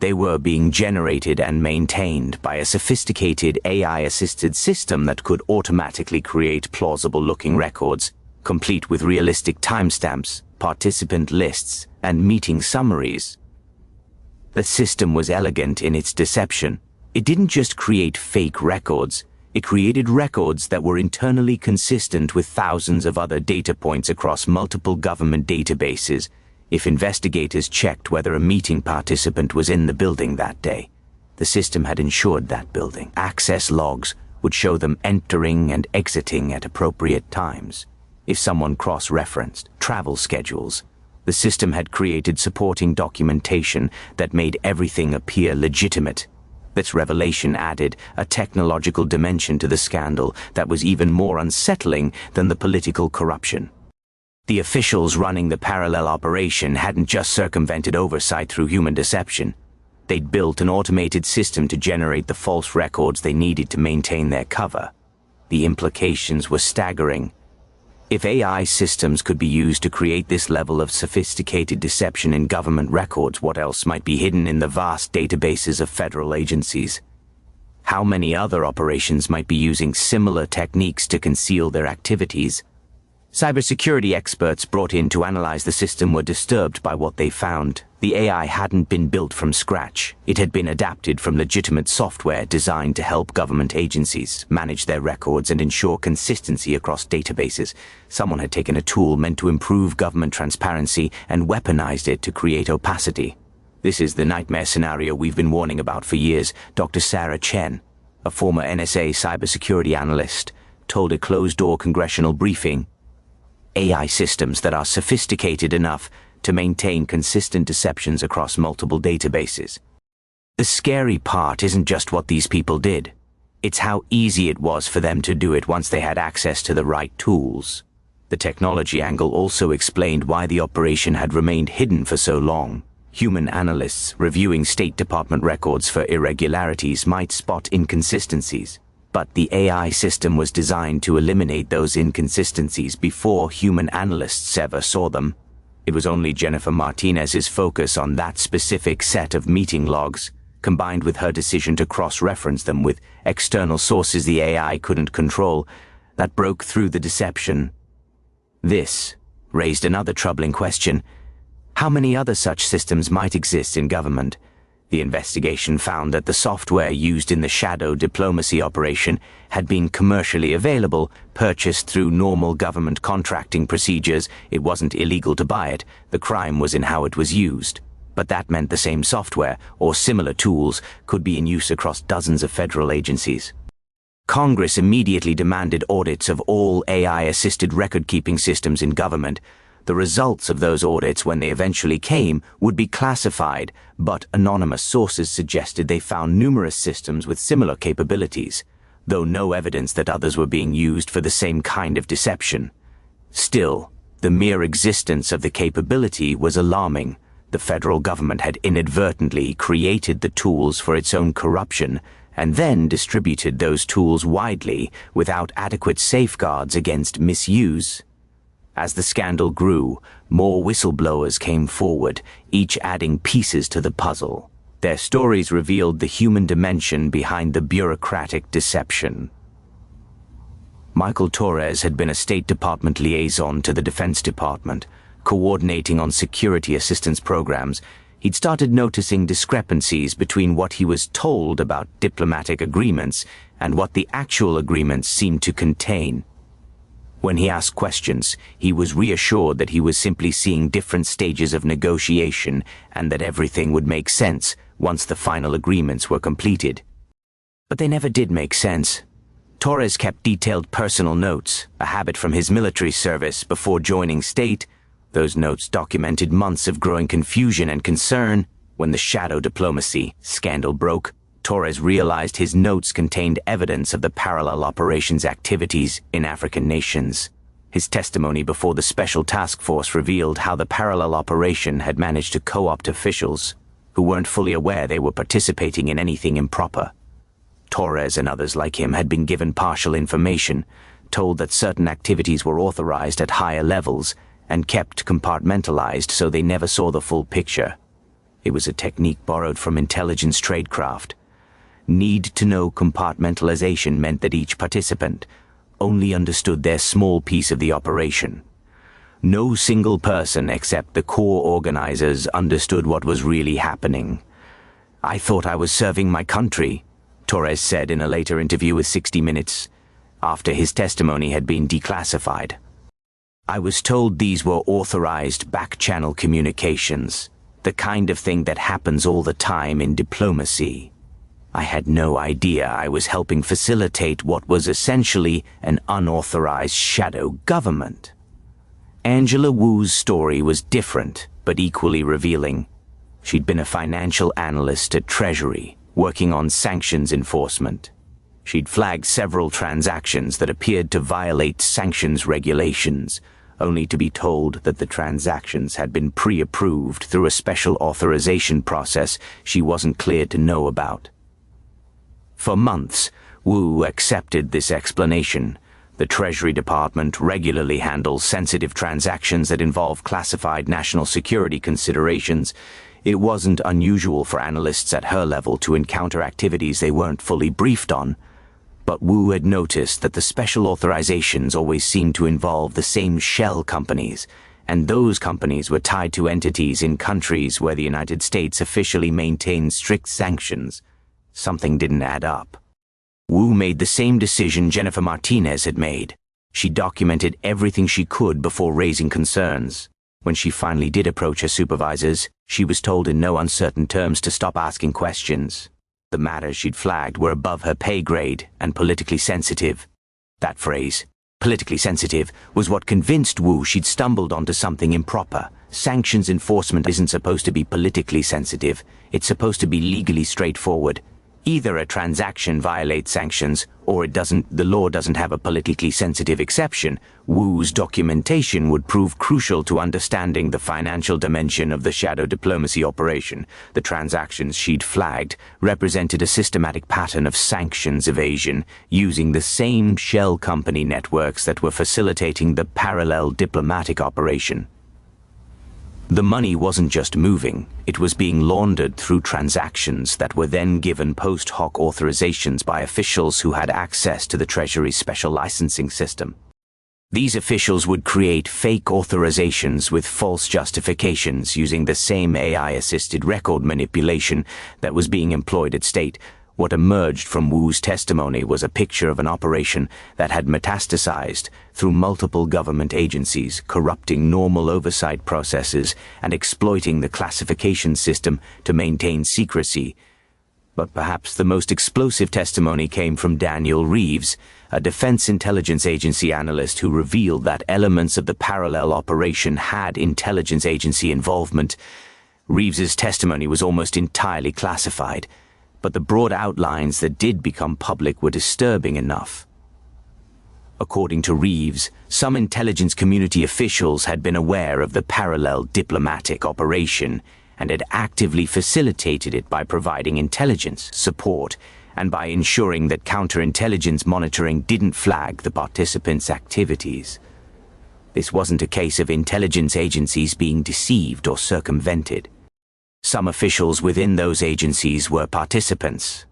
They were being generated and maintained by a sophisticated AI-assisted system that could automatically create plausible-looking records, complete with realistic timestamps, participant lists, and meeting summaries. The system was elegant in its deception. It didn't just create fake records. It created records that were internally consistent with thousands of other data points across multiple government databases. If investigators checked whether a meeting participant was in the building that day, the system had ensured that building. Access logs would show them entering and exiting at appropriate times. If someone cross-referenced travel schedules, the system had created supporting documentation that made everything appear legitimate. This revelation added a technological dimension to the scandal that was even more unsettling than the political corruption. The officials running the parallel operation hadn't just circumvented oversight through human deception. They'd built an automated system to generate the false records they needed to maintain their cover. The implications were staggering. If AI systems could be used to create this level of sophisticated deception in government records, what else might be hidden in the vast databases of federal agencies? How many other operations might be using similar techniques to conceal their activities? Cybersecurity experts brought in to analyze the system were disturbed by what they found. The AI hadn't been built from scratch. It had been adapted from legitimate software designed to help government agencies manage their records and ensure consistency across databases. Someone had taken a tool meant to improve government transparency and weaponized it to create opacity. This is the nightmare scenario we've been warning about for years, Dr. Sarah Chen, a former NSA cybersecurity analyst, told a closed-door congressional briefing. AI systems that are sophisticated enough to maintain consistent deceptions across multiple databases. The scary part isn't just what these people did. It's how easy it was for them to do it once they had access to the right tools. The technology angle also explained why the operation had remained hidden for so long. Human analysts reviewing State Department records for irregularities might spot inconsistencies, but the AI system was designed to eliminate those inconsistencies before human analysts ever saw them. It was only Jennifer Martinez's focus on that specific set of meeting logs, combined with her decision to cross-reference them with external sources the AI couldn't control, that broke through the deception. This raised another troubling question. How many other such systems might exist in government? The investigation found that the software used in the shadow diplomacy operation had been commercially available, purchased through normal government contracting procedures. It wasn't illegal to buy it. The crime was in how it was used. But that meant the same software, or similar tools, could be in use across dozens of federal agencies. Congress immediately demanded audits of all AI-assisted record-keeping systems in government. The results of those audits, when they eventually came, would be classified, but anonymous sources suggested they found numerous systems with similar capabilities, though no evidence that others were being used for the same kind of deception. Still, the mere existence of the capability was alarming. The federal government had inadvertently created the tools for its own corruption, and then distributed those tools widely without adequate safeguards against misuse. As the scandal grew, more whistleblowers came forward, each adding pieces to the puzzle. Their stories revealed the human dimension behind the bureaucratic deception. Michael Torres had been a State Department liaison to the Defense Department, coordinating on security assistance programs. He'd started noticing discrepancies between what he was told about diplomatic agreements and what the actual agreements seemed to contain. When he asked questions, he was reassured that he was simply seeing different stages of negotiation and that everything would make sense once the final agreements were completed. But they never did make sense. Torres kept detailed personal notes, a habit from his military service before joining State. Those notes documented months of growing confusion and concern. When the shadow diplomacy scandal broke, Torres realized his notes contained evidence of the parallel operations activities in African nations. His testimony before the Special Task Force revealed how the parallel operation had managed to co-opt officials who weren't fully aware they were participating in anything improper. Torres and others like him had been given partial information, told that certain activities were authorized at higher levels, and kept compartmentalized so they never saw the full picture. It was a technique borrowed from intelligence tradecraft. Need-to-know compartmentalization meant that each participant only understood their small piece of the operation. No single person except the core organizers understood what was really happening. "I thought I was serving my country," Torres said in a later interview with 60 Minutes, after his testimony had been declassified. "I was told these were authorized back-channel communications, the kind of thing that happens all the time in diplomacy. I had no idea I was helping facilitate what was essentially an unauthorized shadow government." Angela Wu's story was different, but equally revealing. She'd been a financial analyst at Treasury, working on sanctions enforcement. She'd flagged several transactions that appeared to violate sanctions regulations, only to be told that the transactions had been pre-approved through a special authorization process she wasn't cleared to know about. For months, Wu accepted this explanation. The Treasury Department regularly handles sensitive transactions that involve classified national security considerations. It wasn't unusual for analysts at her level to encounter activities they weren't fully briefed on. But Wu had noticed that the special authorizations always seemed to involve the same shell companies, and those companies were tied to entities in countries where the United States officially maintained strict sanctions. Something didn't add up. Wu made the same decision Jennifer Martinez had made. She documented everything she could before raising concerns. When she finally did approach her supervisors, she was told in no uncertain terms to stop asking questions. The matters she'd flagged were above her pay grade and politically sensitive. That phrase, politically sensitive, was what convinced Wu she'd stumbled onto something improper. Sanctions enforcement isn't supposed to be politically sensitive. It's supposed to be legally straightforward. Either a transaction violates sanctions, or it doesn't. The law doesn't have a politically sensitive exception. Wu's documentation would prove crucial to understanding the financial dimension of the shadow diplomacy operation. The transactions she'd flagged represented a systematic pattern of sanctions evasion, using the same shell company networks that were facilitating the parallel diplomatic operation. The money wasn't just moving, it was being laundered through transactions that were then given post hoc authorizations by officials who had access to the Treasury's special licensing system. These officials would create fake authorizations with false justifications using the same AI-assisted record manipulation that was being employed at state. What emerged from Wu's testimony was a picture of an operation that had metastasized through multiple government agencies, corrupting normal oversight processes and exploiting the classification system to maintain secrecy. But perhaps the most explosive testimony came from Daniel Reeves, a Defense Intelligence Agency analyst who revealed that elements of the parallel operation had intelligence agency involvement. Reeves's testimony was almost entirely classified, but the broad outlines that did become public were disturbing enough. According to Reeves, some intelligence community officials had been aware of the parallel diplomatic operation and had actively facilitated it by providing intelligence support and by ensuring that counterintelligence monitoring didn't flag the participants' activities. This wasn't a case of intelligence agencies being deceived or circumvented. Some officials within those agencies were participants,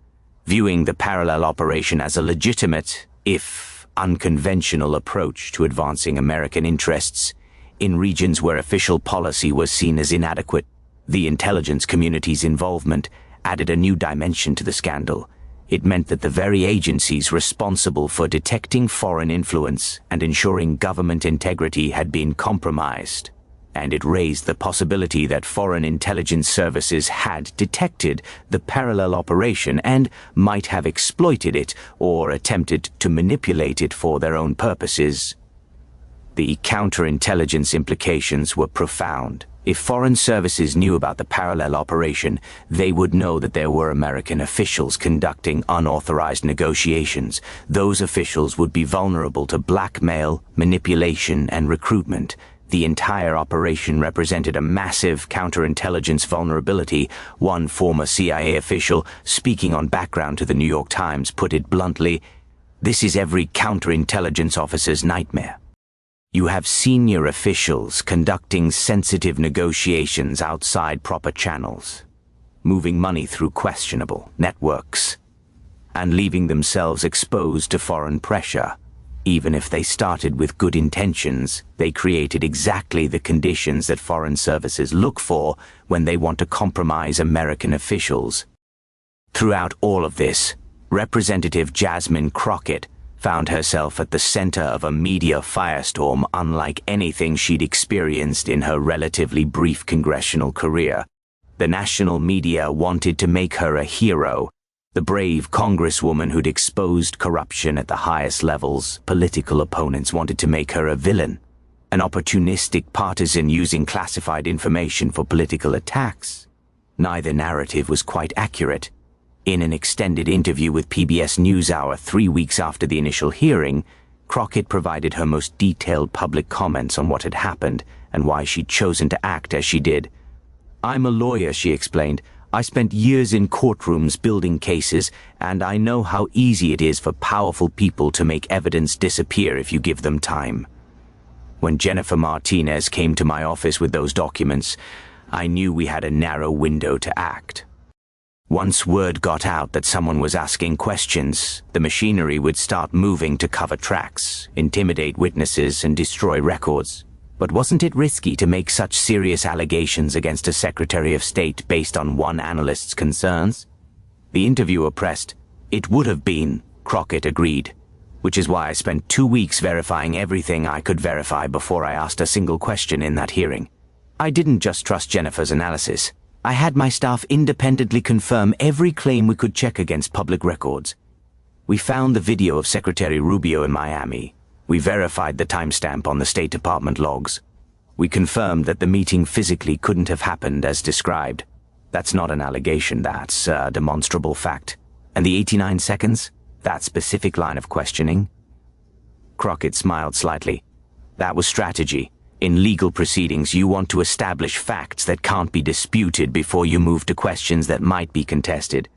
viewing the parallel operation as a legitimate, if unconventional, approach to advancing American interests in regions where official policy was seen as inadequate. The intelligence community's involvement added a new dimension to the scandal. It meant that the very agencies responsible for detecting foreign influence and ensuring government integrity had been compromised. And it raised the possibility that foreign intelligence services had detected the parallel operation and might have exploited it or attempted to manipulate it for their own purposes. The counterintelligence implications were profound. If foreign services knew about the parallel operation, they would know that there were American officials conducting unauthorized negotiations. Those officials would be vulnerable to blackmail, manipulation, and recruitment. The entire operation represented a massive counterintelligence vulnerability. One former CIA official, speaking on background to the New York Times, put it bluntly, "This is every counterintelligence officer's nightmare." You have senior officials conducting sensitive negotiations outside proper channels, moving money through questionable networks, and leaving themselves exposed to foreign pressure. Even if they started with good intentions, they created exactly the conditions that foreign services look for when they want to compromise American officials. Throughout all of this, Representative Jasmine Crockett found herself at the center of a media firestorm unlike anything she'd experienced in her relatively brief congressional career. The national media wanted to make her a hero, the brave Congresswoman who'd exposed corruption at the highest levels. Political opponents wanted to make her a villain, an opportunistic partisan using classified information for political attacks. Neither narrative was quite accurate. In an extended interview with PBS NewsHour 3 weeks after the initial hearing, Crockett provided her most detailed public comments on what had happened and why she'd chosen to act as she did. "I'm a lawyer," she explained. "I spent years in courtrooms building cases, and I know how easy it is for powerful people to make evidence disappear if you give them time. When Jennifer Martinez came to my office with those documents, I knew we had a narrow window to act. Once word got out that someone was asking questions, the machinery would start moving to cover tracks, intimidate witnesses, and destroy records. But wasn't it risky to make such serious allegations against a Secretary of State based on one analyst's concerns?" The interviewer pressed. "It would have been," Crockett agreed, "which is why I spent 2 weeks verifying everything I could verify before I asked a single question in that hearing. I didn't just trust Jennifer's analysis. I had my staff independently confirm every claim we could check against public records. We found the video of Secretary Rubio in Miami. We verified the timestamp on the State Department logs. We confirmed that the meeting physically couldn't have happened as described. That's not an allegation, that's a demonstrable fact. And the 89 seconds? That specific line of questioning?" Crockett smiled slightly. "That was strategy. In legal proceedings, you want to establish facts that can't be disputed before you move to questions that might be contested.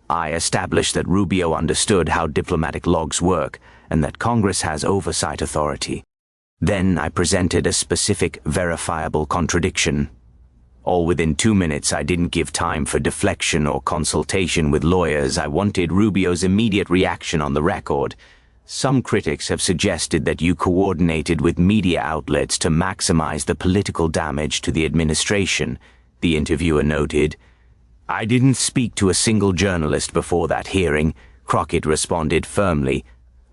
I established that Rubio understood how diplomatic logs work and that Congress has oversight authority. Then I presented a specific, verifiable contradiction. All within 2 minutes. I didn't give time for deflection or consultation with lawyers. I wanted Rubio's immediate reaction on the record. Some critics have suggested that you coordinated with media outlets to maximize the political damage to the administration, the interviewer noted. I didn't speak to a single journalist before that hearing, Crockett responded firmly.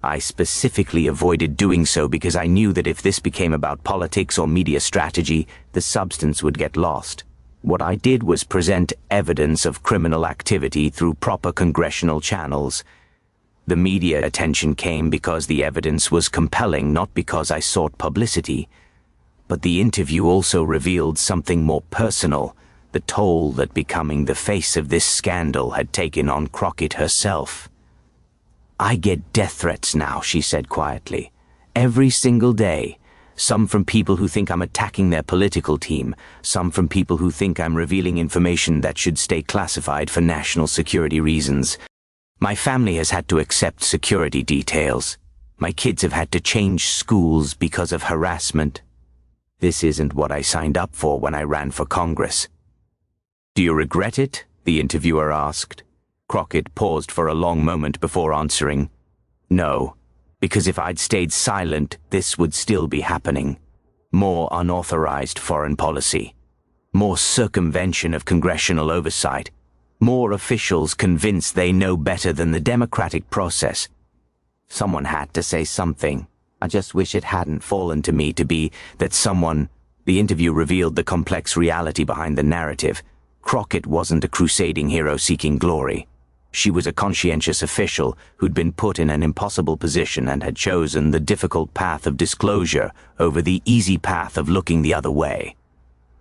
I specifically avoided doing so because I knew that if this became about politics or media strategy, the substance would get lost. What I did was present evidence of criminal activity through proper congressional channels. The media attention came because the evidence was compelling, not because I sought publicity. But the interview also revealed something more personal, the toll that becoming the face of this scandal had taken on Crockett herself. I get death threats now, she said quietly. Every single day. Some from people who think I'm attacking their political team, some from people who think I'm revealing information that should stay classified for national security reasons. My family has had to accept security details. My kids have had to change schools because of harassment. This isn't what I signed up for when I ran for Congress. Do you regret it? The interviewer asked. Crockett paused for a long moment before answering. No, because if I'd stayed silent, this would still be happening. More unauthorized foreign policy. More circumvention of congressional oversight. More officials convinced they know better than the democratic process. Someone had to say something. I just wish it hadn't fallen to me to be that someone. The interview revealed the complex reality behind the narrative. Crockett wasn't a crusading hero seeking glory. She was a conscientious official who'd been put in an impossible position and had chosen the difficult path of disclosure over the easy path of looking the other way.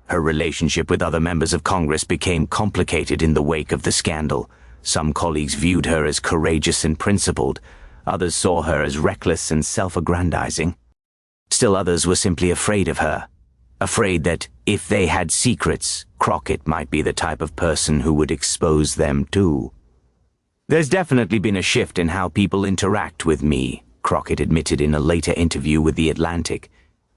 Her relationship with other members of Congress became complicated in the wake of the scandal. Some colleagues viewed her as courageous and principled. Others saw her as reckless and self-aggrandizing. Still others were simply afraid of her. Afraid that, if they had secrets, Crockett might be the type of person who would expose them too. There's definitely been a shift in how people interact with me, Crockett admitted in a later interview with The Atlantic.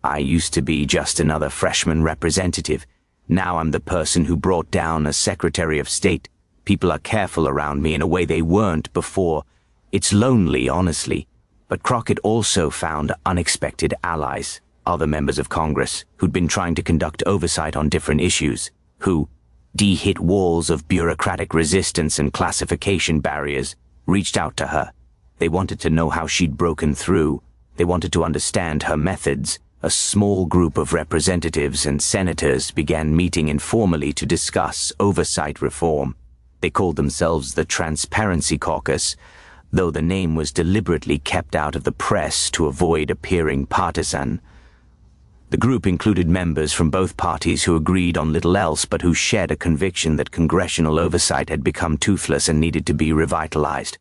I used to be just another freshman representative. Now I'm the person who brought down a Secretary of State. People are careful around me in a way they weren't before. It's lonely, honestly. But Crockett also found unexpected allies, other members of Congress who'd been trying to conduct oversight on different issues, who hit walls of bureaucratic resistance and classification barriers, reached out to her. They wanted to know how she'd broken through. They wanted to understand her methods. A small group of representatives and senators began meeting informally to discuss oversight reform. They called themselves the Transparency Caucus, though the name was deliberately kept out of the press to avoid appearing partisan. The group included members from both parties who agreed on little else but who shared a conviction that congressional oversight had become toothless and needed to be revitalized.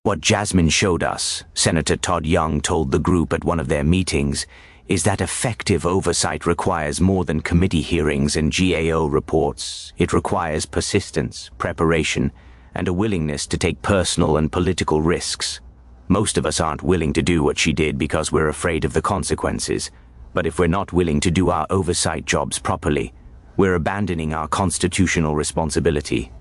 What Jasmine showed us, Senator Todd Young told the group at one of their meetings, is that effective oversight requires more than committee hearings and GAO reports. It requires persistence, preparation, and a willingness to take personal and political risks. Most of us aren't willing to do what she did because we're afraid of the consequences. But if we're not willing to do our oversight jobs properly, we're abandoning our constitutional responsibility.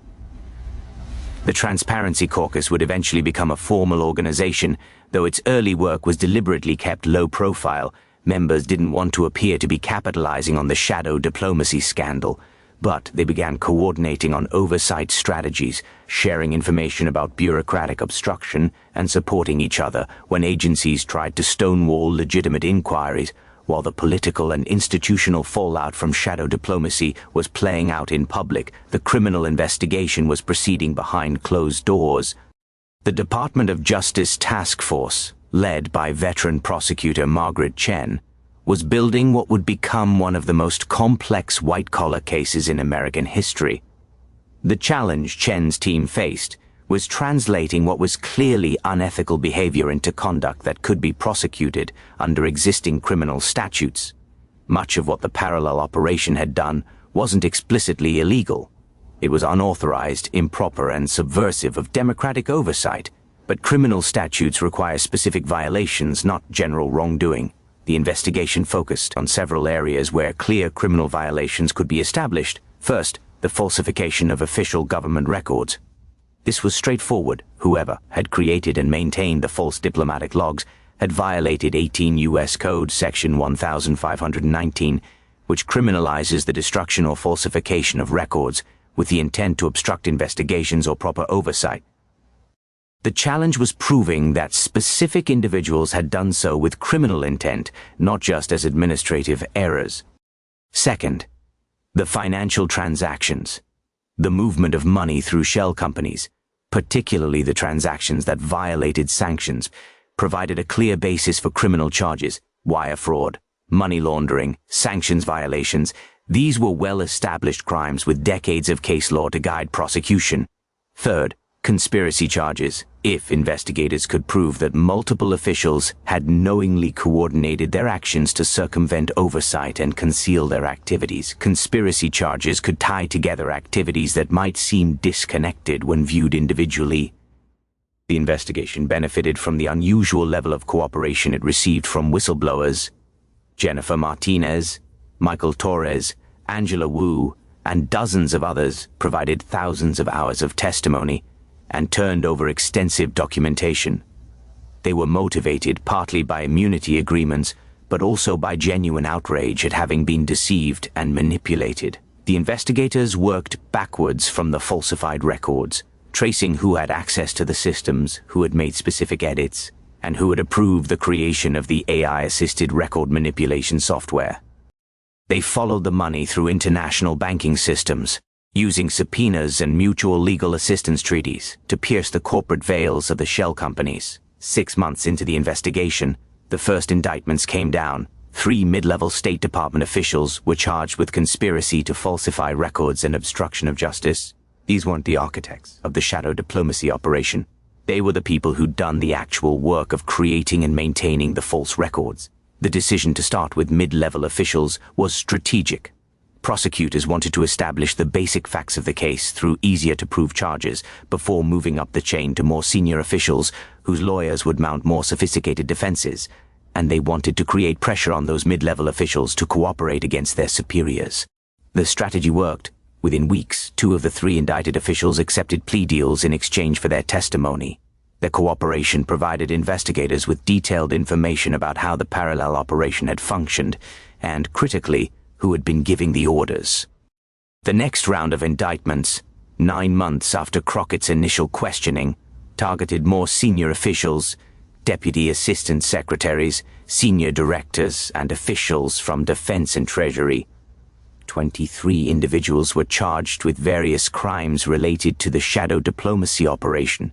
The Transparency Caucus would eventually become a formal organization. Though its early work was deliberately kept low profile, members didn't want to appear to be capitalizing on the shadow diplomacy scandal, but they began coordinating on oversight strategies, sharing information about bureaucratic obstruction, and supporting each other when agencies tried to stonewall legitimate inquiries. While the political and institutional fallout from shadow diplomacy was playing out in public, the criminal investigation was proceeding behind closed doors. The Department of Justice Task Force, led by veteran prosecutor Margaret Chen, was building what would become one of the most complex white-collar cases in American history. The challenge Chen's team faced was translating what was clearly unethical behavior into conduct that could be prosecuted under existing criminal statutes. Much of what the parallel operation had done wasn't explicitly illegal. It was unauthorized, improper, and subversive of democratic oversight, but criminal statutes require specific violations, not general wrongdoing. The investigation focused on several areas where clear criminal violations could be established. First, the falsification of official government records. This was straightforward. Whoever had created and maintained the false diplomatic logs had violated 18 U.S. Code Section 1519, which criminalizes the destruction or falsification of records with the intent to obstruct investigations or proper oversight. The challenge was proving that specific individuals had done so with criminal intent, not just as administrative errors. Second, the financial transactions. The movement of money through shell companies, particularly the transactions that violated sanctions, provided a clear basis for criminal charges: wire fraud, money laundering, sanctions violations. These were well-established crimes with decades of case law to guide prosecution. Third, conspiracy charges. If investigators could prove that multiple officials had knowingly coordinated their actions to circumvent oversight and conceal their activities, conspiracy charges could tie together activities that might seem disconnected when viewed individually. The investigation benefited from the unusual level of cooperation it received from whistleblowers. Jennifer Martinez, Michael Torres, Angela Wu, and dozens of others provided thousands of hours of testimony and turned over extensive documentation. They were motivated partly by immunity agreements, but also by genuine outrage at having been deceived and manipulated. The investigators worked backwards from the falsified records, tracing who had access to the systems, who had made specific edits, and who had approved the creation of the AI-assisted record manipulation software. They followed the money through international banking systems, using subpoenas and mutual legal assistance treaties to pierce the corporate veils of the shell companies. 6 months into the investigation, the first indictments came down. 3 mid-level State Department officials were charged with conspiracy to falsify records and obstruction of justice. These weren't the architects of the shadow diplomacy operation. They were the people who'd done the actual work of creating and maintaining the false records. The decision to start with mid-level officials was strategic. Prosecutors wanted to establish the basic facts of the case through easier-to-prove charges before moving up the chain to more senior officials whose lawyers would mount more sophisticated defenses, and they wanted to create pressure on those mid-level officials to cooperate against their superiors. The strategy worked. Within weeks, 2 of the 3 indicted officials accepted plea deals in exchange for their testimony. Their cooperation provided investigators with detailed information about how the parallel operation had functioned, and, critically, who had been giving the orders. The next round of indictments, 9 months after Crockett's initial questioning, targeted more senior officials, deputy assistant secretaries, senior directors, and officials from Defense and Treasury. 23 individuals were charged with various crimes related to the shadow diplomacy operation.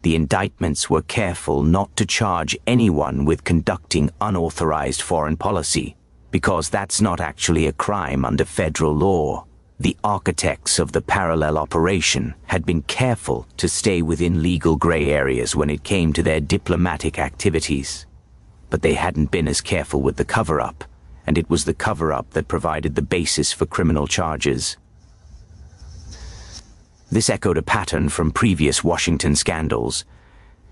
The indictments were careful not to charge anyone with conducting unauthorized foreign policy, because that's not actually a crime under federal law. The architects of the parallel operation had been careful to stay within legal gray areas when it came to their diplomatic activities. But they hadn't been as careful with the cover-up, and it was the cover-up that provided the basis for criminal charges. This echoed a pattern from previous Washington scandals.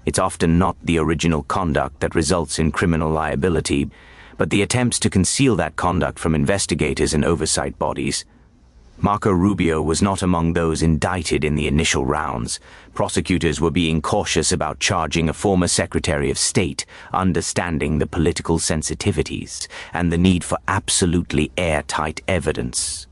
It's often not the original conduct that results in criminal liability, but the attempts to conceal that conduct from investigators and oversight bodies. Marco Rubio was not among those indicted in the initial rounds. Prosecutors were being cautious about charging a former Secretary of State, understanding the political sensitivities and the need for absolutely airtight evidence.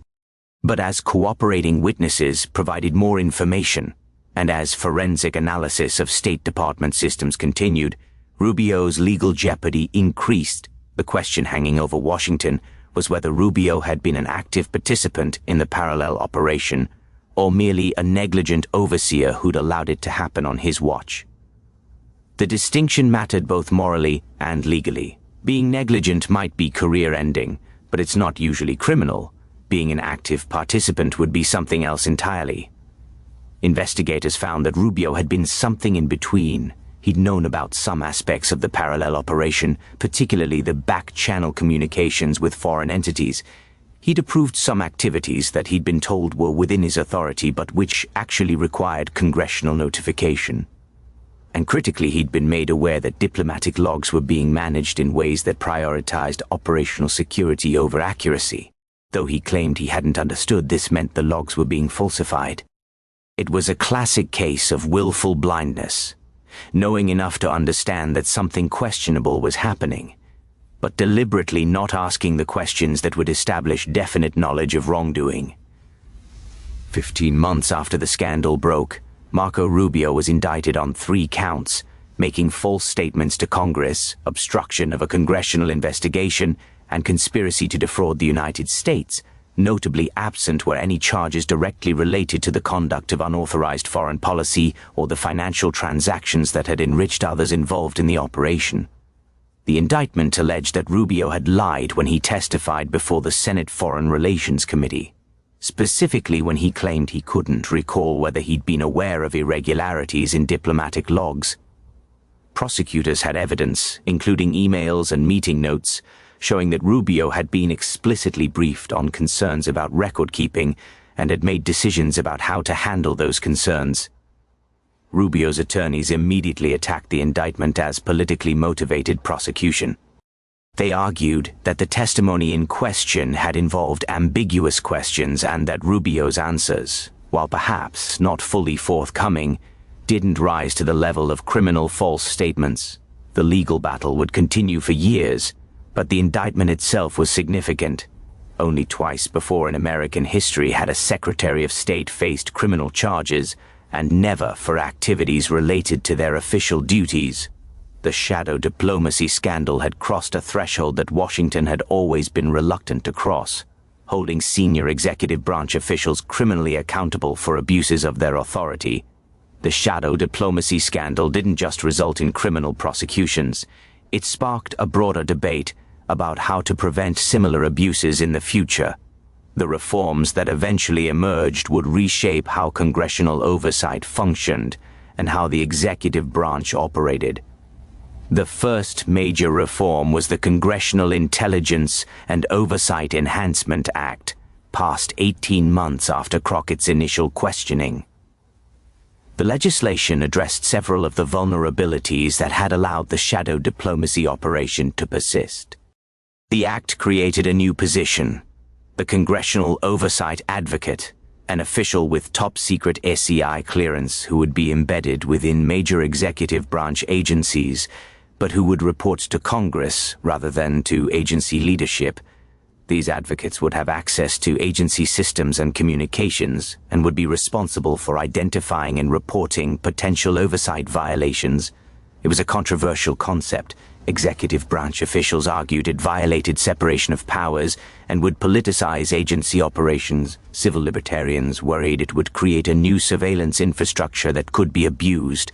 But as cooperating witnesses provided more information, and as forensic analysis of State Department systems continued, Rubio's legal jeopardy increased. The question hanging over Washington was whether Rubio had been an active participant in the parallel operation, or merely a negligent overseer who'd allowed it to happen on his watch. The distinction mattered both morally and legally. Being negligent might be career-ending, but it's not usually criminal. Being an active participant would be something else entirely. Investigators found that Rubio had been something in between. He'd known about some aspects of the parallel operation, particularly the back-channel communications with foreign entities. He'd approved some activities that he'd been told were within his authority but which actually required congressional notification. And critically, he'd been made aware that diplomatic logs were being managed in ways that prioritized operational security over accuracy. Though he claimed he hadn't understood this meant the logs were being falsified. It was a classic case of willful blindness, knowing enough to understand that something questionable was happening, but deliberately not asking the questions that would establish definite knowledge of wrongdoing. 15 months after the scandal broke, Marco Rubio was indicted on 3 counts, making false statements to Congress, obstruction of a congressional investigation, and conspiracy to defraud the United States. Notably absent were any charges directly related to the conduct of unauthorized foreign policy or the financial transactions that had enriched others involved in the operation. The indictment alleged that Rubio had lied when he testified before the Senate Foreign Relations Committee, specifically when he claimed he couldn't recall whether he'd been aware of irregularities in diplomatic logs. Prosecutors had evidence, including emails and meeting notes, showing that Rubio had been explicitly briefed on concerns about record-keeping and had made decisions about how to handle those concerns. Rubio's attorneys immediately attacked the indictment as politically motivated prosecution. They argued that the testimony in question had involved ambiguous questions and that Rubio's answers, while perhaps not fully forthcoming, didn't rise to the level of criminal false statements. The legal battle would continue for years, but the indictment itself was significant. Only twice before in American history had a Secretary of State faced criminal charges, and never for activities related to their official duties. The shadow diplomacy scandal had crossed a threshold that Washington had always been reluctant to cross, holding senior executive branch officials criminally accountable for abuses of their authority. The shadow diplomacy scandal didn't just result in criminal prosecutions. It sparked a broader debate about how to prevent similar abuses in the future. The reforms that eventually emerged would reshape how congressional oversight functioned and how the executive branch operated. The first major reform was the Congressional Intelligence and Oversight Enhancement Act, passed 18 months after Crockett's initial questioning. The legislation addressed several of the vulnerabilities that had allowed the shadow diplomacy operation to persist. The act created a new position, the Congressional Oversight Advocate, an official with top-secret SCI clearance who would be embedded within major executive branch agencies, but who would report to Congress rather than to agency leadership. These advocates would have access to agency systems and communications and would be responsible for identifying and reporting potential oversight violations. It was a controversial concept. Executive branch officials argued it violated separation of powers and would politicize agency operations. Civil libertarians worried it would create a new surveillance infrastructure that could be abused.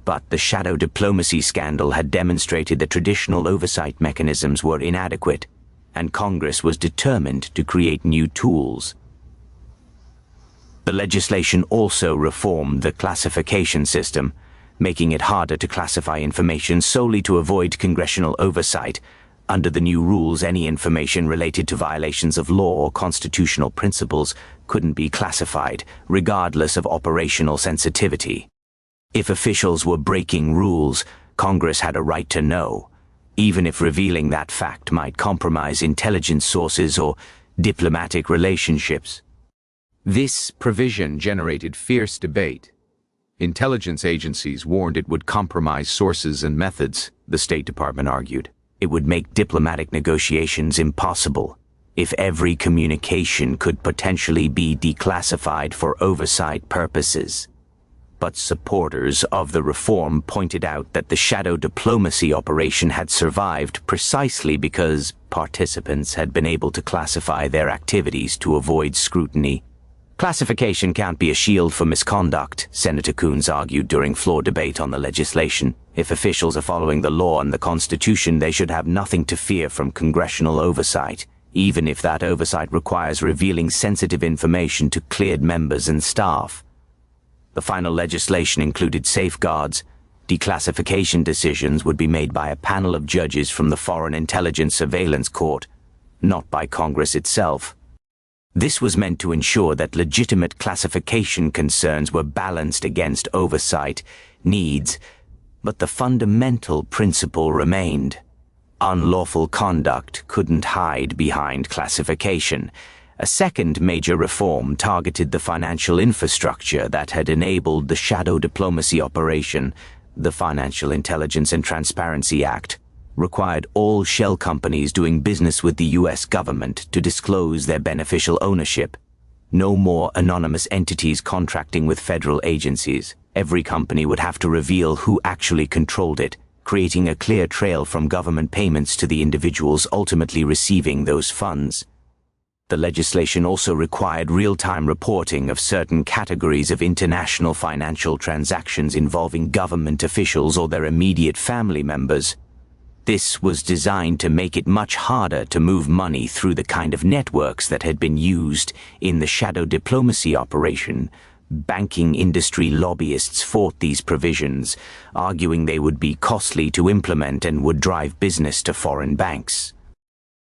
But the shadow diplomacy scandal had demonstrated that traditional oversight mechanisms were inadequate, and Congress was determined to create new tools. The legislation also reformed the classification system, making it harder to classify information solely to avoid congressional oversight. Under the new rules, any information related to violations of law or constitutional principles couldn't be classified, regardless of operational sensitivity. If officials were breaking rules, Congress had a right to know, even if revealing that fact might compromise intelligence sources or diplomatic relationships. This provision generated fierce debate. Intelligence agencies warned it would compromise sources and methods, the State Department argued. It would make diplomatic negotiations impossible if every communication could potentially be declassified for oversight purposes. But supporters of the reform pointed out that the shadow diplomacy operation had survived precisely because participants had been able to classify their activities to avoid scrutiny. Classification can't be a shield for misconduct, Senator Coons argued during floor debate on the legislation. If officials are following the law and the Constitution, they should have nothing to fear from congressional oversight, even if that oversight requires revealing sensitive information to cleared members and staff. The final legislation included safeguards. Declassification decisions would be made by a panel of judges from the Foreign Intelligence Surveillance Court, not by Congress itself. This was meant to ensure that legitimate classification concerns were balanced against oversight needs, But the fundamental principle remained. Unlawful conduct couldn't hide behind classification. A second major reform targeted the financial infrastructure that had enabled the shadow diplomacy operation. The Financial Intelligence and Transparency Act required all shell companies doing business with the U.S. government to disclose their beneficial ownership. No more anonymous entities contracting with federal agencies. Every company would have to reveal who actually controlled it, creating a clear trail from government payments to the individuals ultimately receiving those funds. The legislation also required real-time reporting of certain categories of international financial transactions involving government officials or their immediate family members. This was designed to make it much harder to move money through the kind of networks that had been used in the shadow diplomacy operation. Banking industry lobbyists fought these provisions, arguing they would be costly to implement and would drive business to foreign banks.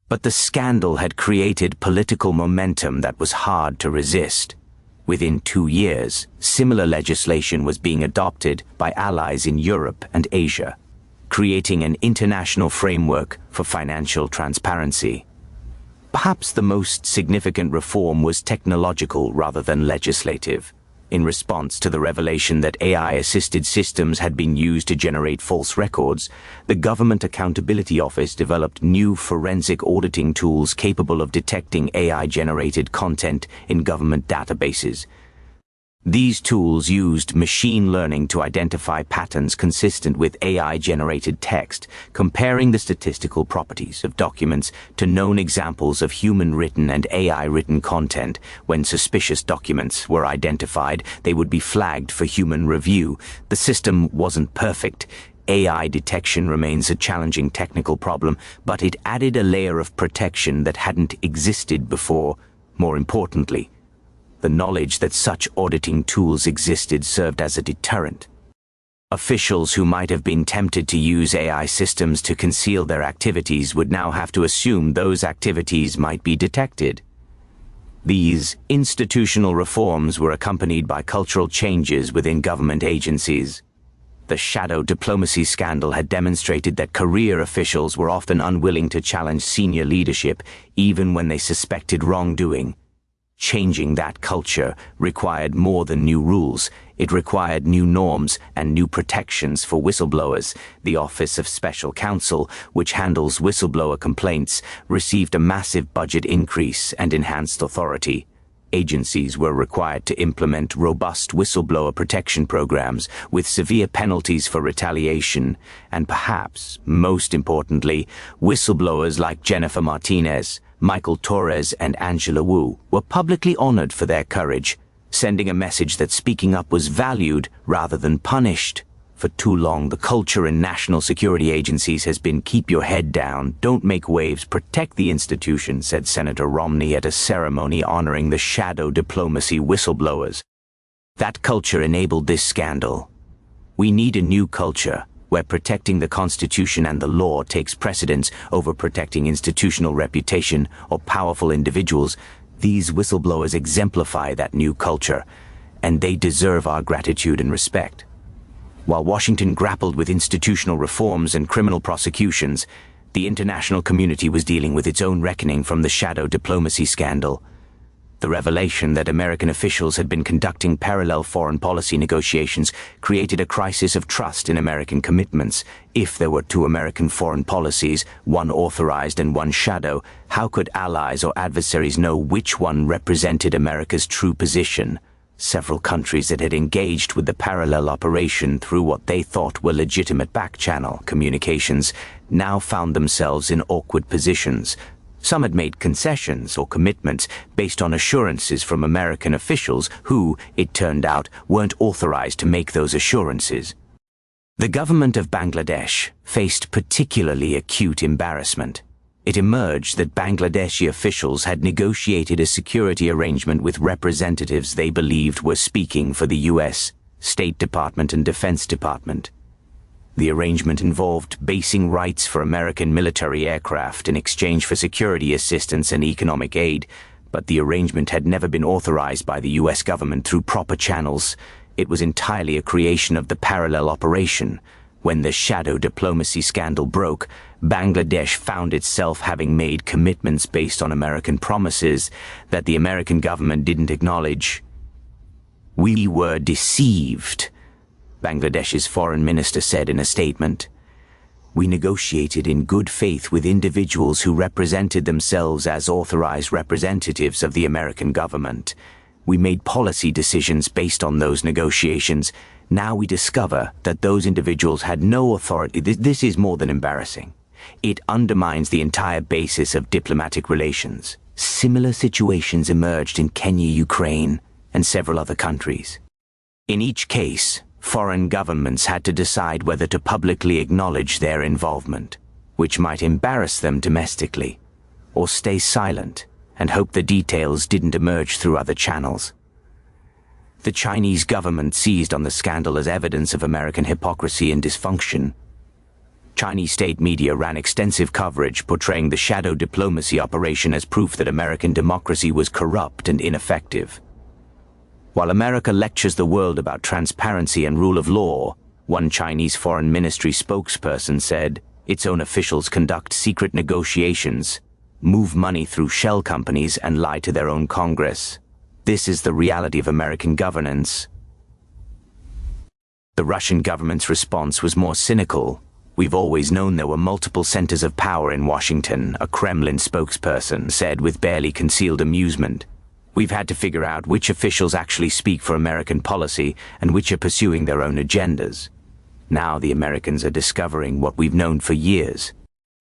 But the scandal had created political momentum that was hard to resist. Within 2 years, similar legislation was being adopted by allies in Europe and Asia, creating an international framework for financial transparency. Perhaps the most significant reform was technological rather than legislative. In response to the revelation that AI-assisted systems had been used to generate false records, the Government Accountability Office developed new forensic auditing tools capable of detecting AI-generated content in government databases. These tools used machine learning to identify patterns consistent with AI-generated text, comparing the statistical properties of documents to known examples of human-written and AI-written content. When suspicious documents were identified, they would be flagged for human review. The system wasn't perfect. AI detection remains a challenging technical problem, but it added a layer of protection that hadn't existed before. More importantly, the knowledge that such auditing tools existed served as a deterrent. Officials who might have been tempted to use AI systems to conceal their activities would now have to assume those activities might be detected. These institutional reforms were accompanied by cultural changes within government agencies. The shadow diplomacy scandal had demonstrated that career officials were often unwilling to challenge senior leadership, even when they suspected wrongdoing. Changing that culture required more than new rules. It required new norms and new protections for whistleblowers. The Office of Special Counsel, which handles whistleblower complaints, received a massive budget increase and enhanced authority. Agencies were required to implement robust whistleblower protection programs with severe penalties for retaliation, and perhaps, most importantly, whistleblowers like Jennifer Martinez, Michael Torres, and Angela Wu were publicly honored for their courage, sending a message that speaking up was valued rather than punished. For too long, the culture in national security agencies has been keep your head down, don't make waves, protect the institution, said Senator Romney at a ceremony honoring the shadow diplomacy whistleblowers. That culture enabled this scandal. We need a new culture where protecting the Constitution and the law takes precedence over protecting institutional reputation or powerful individuals. These whistleblowers exemplify that new culture, and they deserve our gratitude and respect. While Washington grappled with institutional reforms and criminal prosecutions, the international community was dealing with its own reckoning from the shadow diplomacy scandal. The revelation that American officials had been conducting parallel foreign policy negotiations created a crisis of trust in American commitments. If there were two American foreign policies, one authorized and one shadow, how could allies or adversaries know which one represented America's true position? Several countries that had engaged with the parallel operation through what they thought were legitimate back-channel communications now found themselves in awkward positions. Some had made concessions or commitments based on assurances from American officials who, it turned out, weren't authorized to make those assurances. The government of Bangladesh faced particularly acute embarrassment. It emerged that Bangladeshi officials had negotiated a security arrangement with representatives they believed were speaking for the U.S. State Department and Defense Department. The arrangement involved basing rights for American military aircraft in exchange for security assistance and economic aid, but the arrangement had never been authorized by the U.S. government through proper channels. It was entirely a creation of the parallel operation. When the shadow diplomacy scandal broke, Bangladesh found itself having made commitments based on American promises that the American government didn't acknowledge. "We were deceived," Bangladesh's foreign minister said in a statement. "We negotiated in good faith with individuals who represented themselves as authorized representatives of the American government. We made policy decisions based on those negotiations. Now we discover that those individuals had no authority." This is more than embarrassing. It undermines the entire basis of diplomatic relations. Similar situations emerged in Kenya, Ukraine, and several other countries. In each case, foreign governments had to decide whether to publicly acknowledge their involvement, which might embarrass them domestically, or stay silent and hope the details didn't emerge through other channels. The Chinese government seized on the scandal as evidence of American hypocrisy and dysfunction. Chinese state media ran extensive coverage portraying the shadow diplomacy operation as proof that American democracy was corrupt and ineffective. While America lectures the world about transparency and rule of law, one Chinese foreign ministry spokesperson said its own officials conduct secret negotiations, move money through shell companies, and lie to their own Congress. This is the reality of American governance. The Russian government's response was more cynical. "We've always known there were multiple centers of power in Washington," a Kremlin spokesperson said with barely concealed amusement. "We've had to figure out which officials actually speak for American policy and which are pursuing their own agendas. Now the Americans are discovering what we've known for years.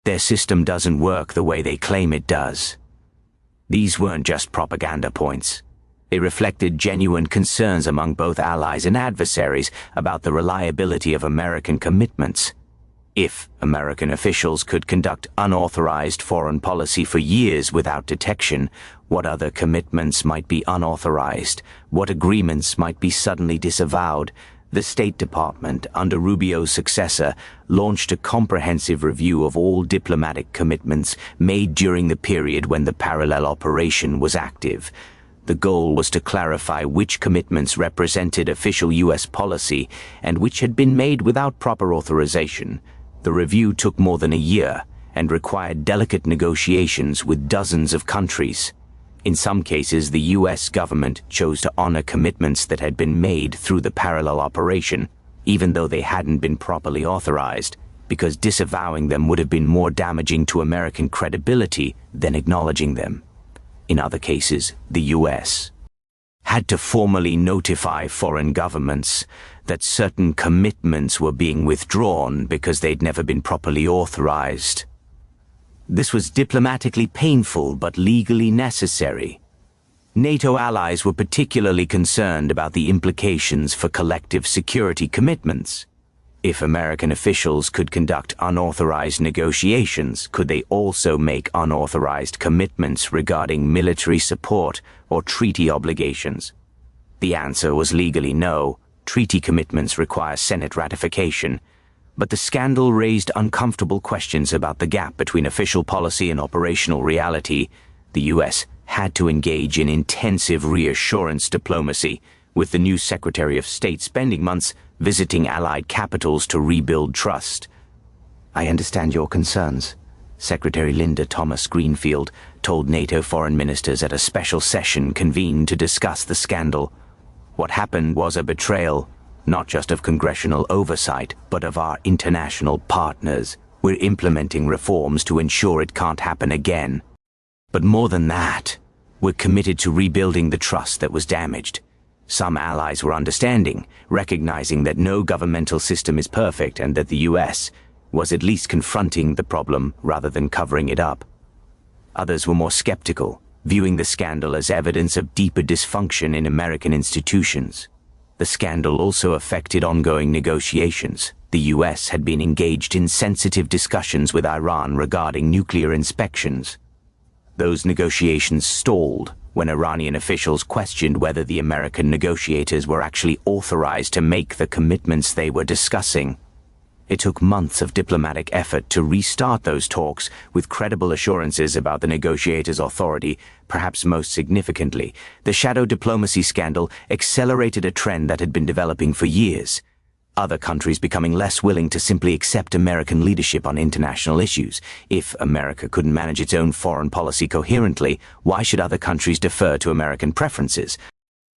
Their system doesn't work the way they claim it does." These weren't just propaganda points. They reflected genuine concerns among both allies and adversaries about the reliability of American commitments. If American officials could conduct unauthorized foreign policy for years without detection, what other commitments might be unauthorized? What agreements might be suddenly disavowed? The State Department, under Rubio's successor, launched a comprehensive review of all diplomatic commitments made during the period when the parallel operation was active. The goal was to clarify which commitments represented official U.S. policy and which had been made without proper authorization. The review took more than a year and required delicate negotiations with dozens of countries. In some cases, the U.S. government chose to honor commitments that had been made through the parallel operation, even though they hadn't been properly authorized, because disavowing them would have been more damaging to American credibility than acknowledging them. In other cases, the U.S. had to formally notify foreign governments that certain commitments were being withdrawn because they'd never been properly authorized. This was diplomatically painful but legally necessary. NATO allies were particularly concerned about the implications for collective security commitments. If American officials could conduct unauthorized negotiations, could they also make unauthorized commitments regarding military support or treaty obligations? The answer was legally no. Treaty commitments require Senate ratification. But the scandal raised uncomfortable questions about the gap between official policy and operational reality. The U.S. had to engage in intensive reassurance diplomacy, with the new Secretary of State spending months visiting allied capitals to rebuild trust. "I understand your concerns," Secretary Linda Thomas Greenfield told NATO foreign ministers at a special session convened to discuss the scandal. "What happened was a betrayal, not just of congressional oversight, but of our international partners. We're implementing reforms to ensure it can't happen again. But more than that, we're committed to rebuilding the trust that was damaged." Some allies were understanding, recognizing that no governmental system is perfect and that the U.S. was at least confronting the problem rather than covering it up. Others were more skeptical, viewing the scandal as evidence of deeper dysfunction in American institutions. The scandal also affected ongoing negotiations. The U.S. had been engaged in sensitive discussions with Iran regarding nuclear inspections. Those negotiations stalled when Iranian officials questioned whether the American negotiators were actually authorized to make the commitments they were discussing. It took months of diplomatic effort to restart those talks with credible assurances about the negotiators' authority. Perhaps most significantly, the shadow diplomacy scandal accelerated a trend that had been developing for years. Other countries becoming less willing to simply accept American leadership on international issues. If America couldn't manage its own foreign policy coherently, why should other countries defer to American preferences?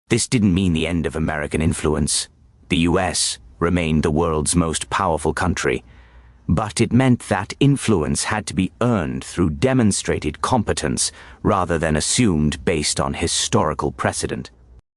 This didn't mean the end of American influence. The US remained the world's most powerful country, but it meant that influence had to be earned through demonstrated competence rather than assumed based on historical precedent.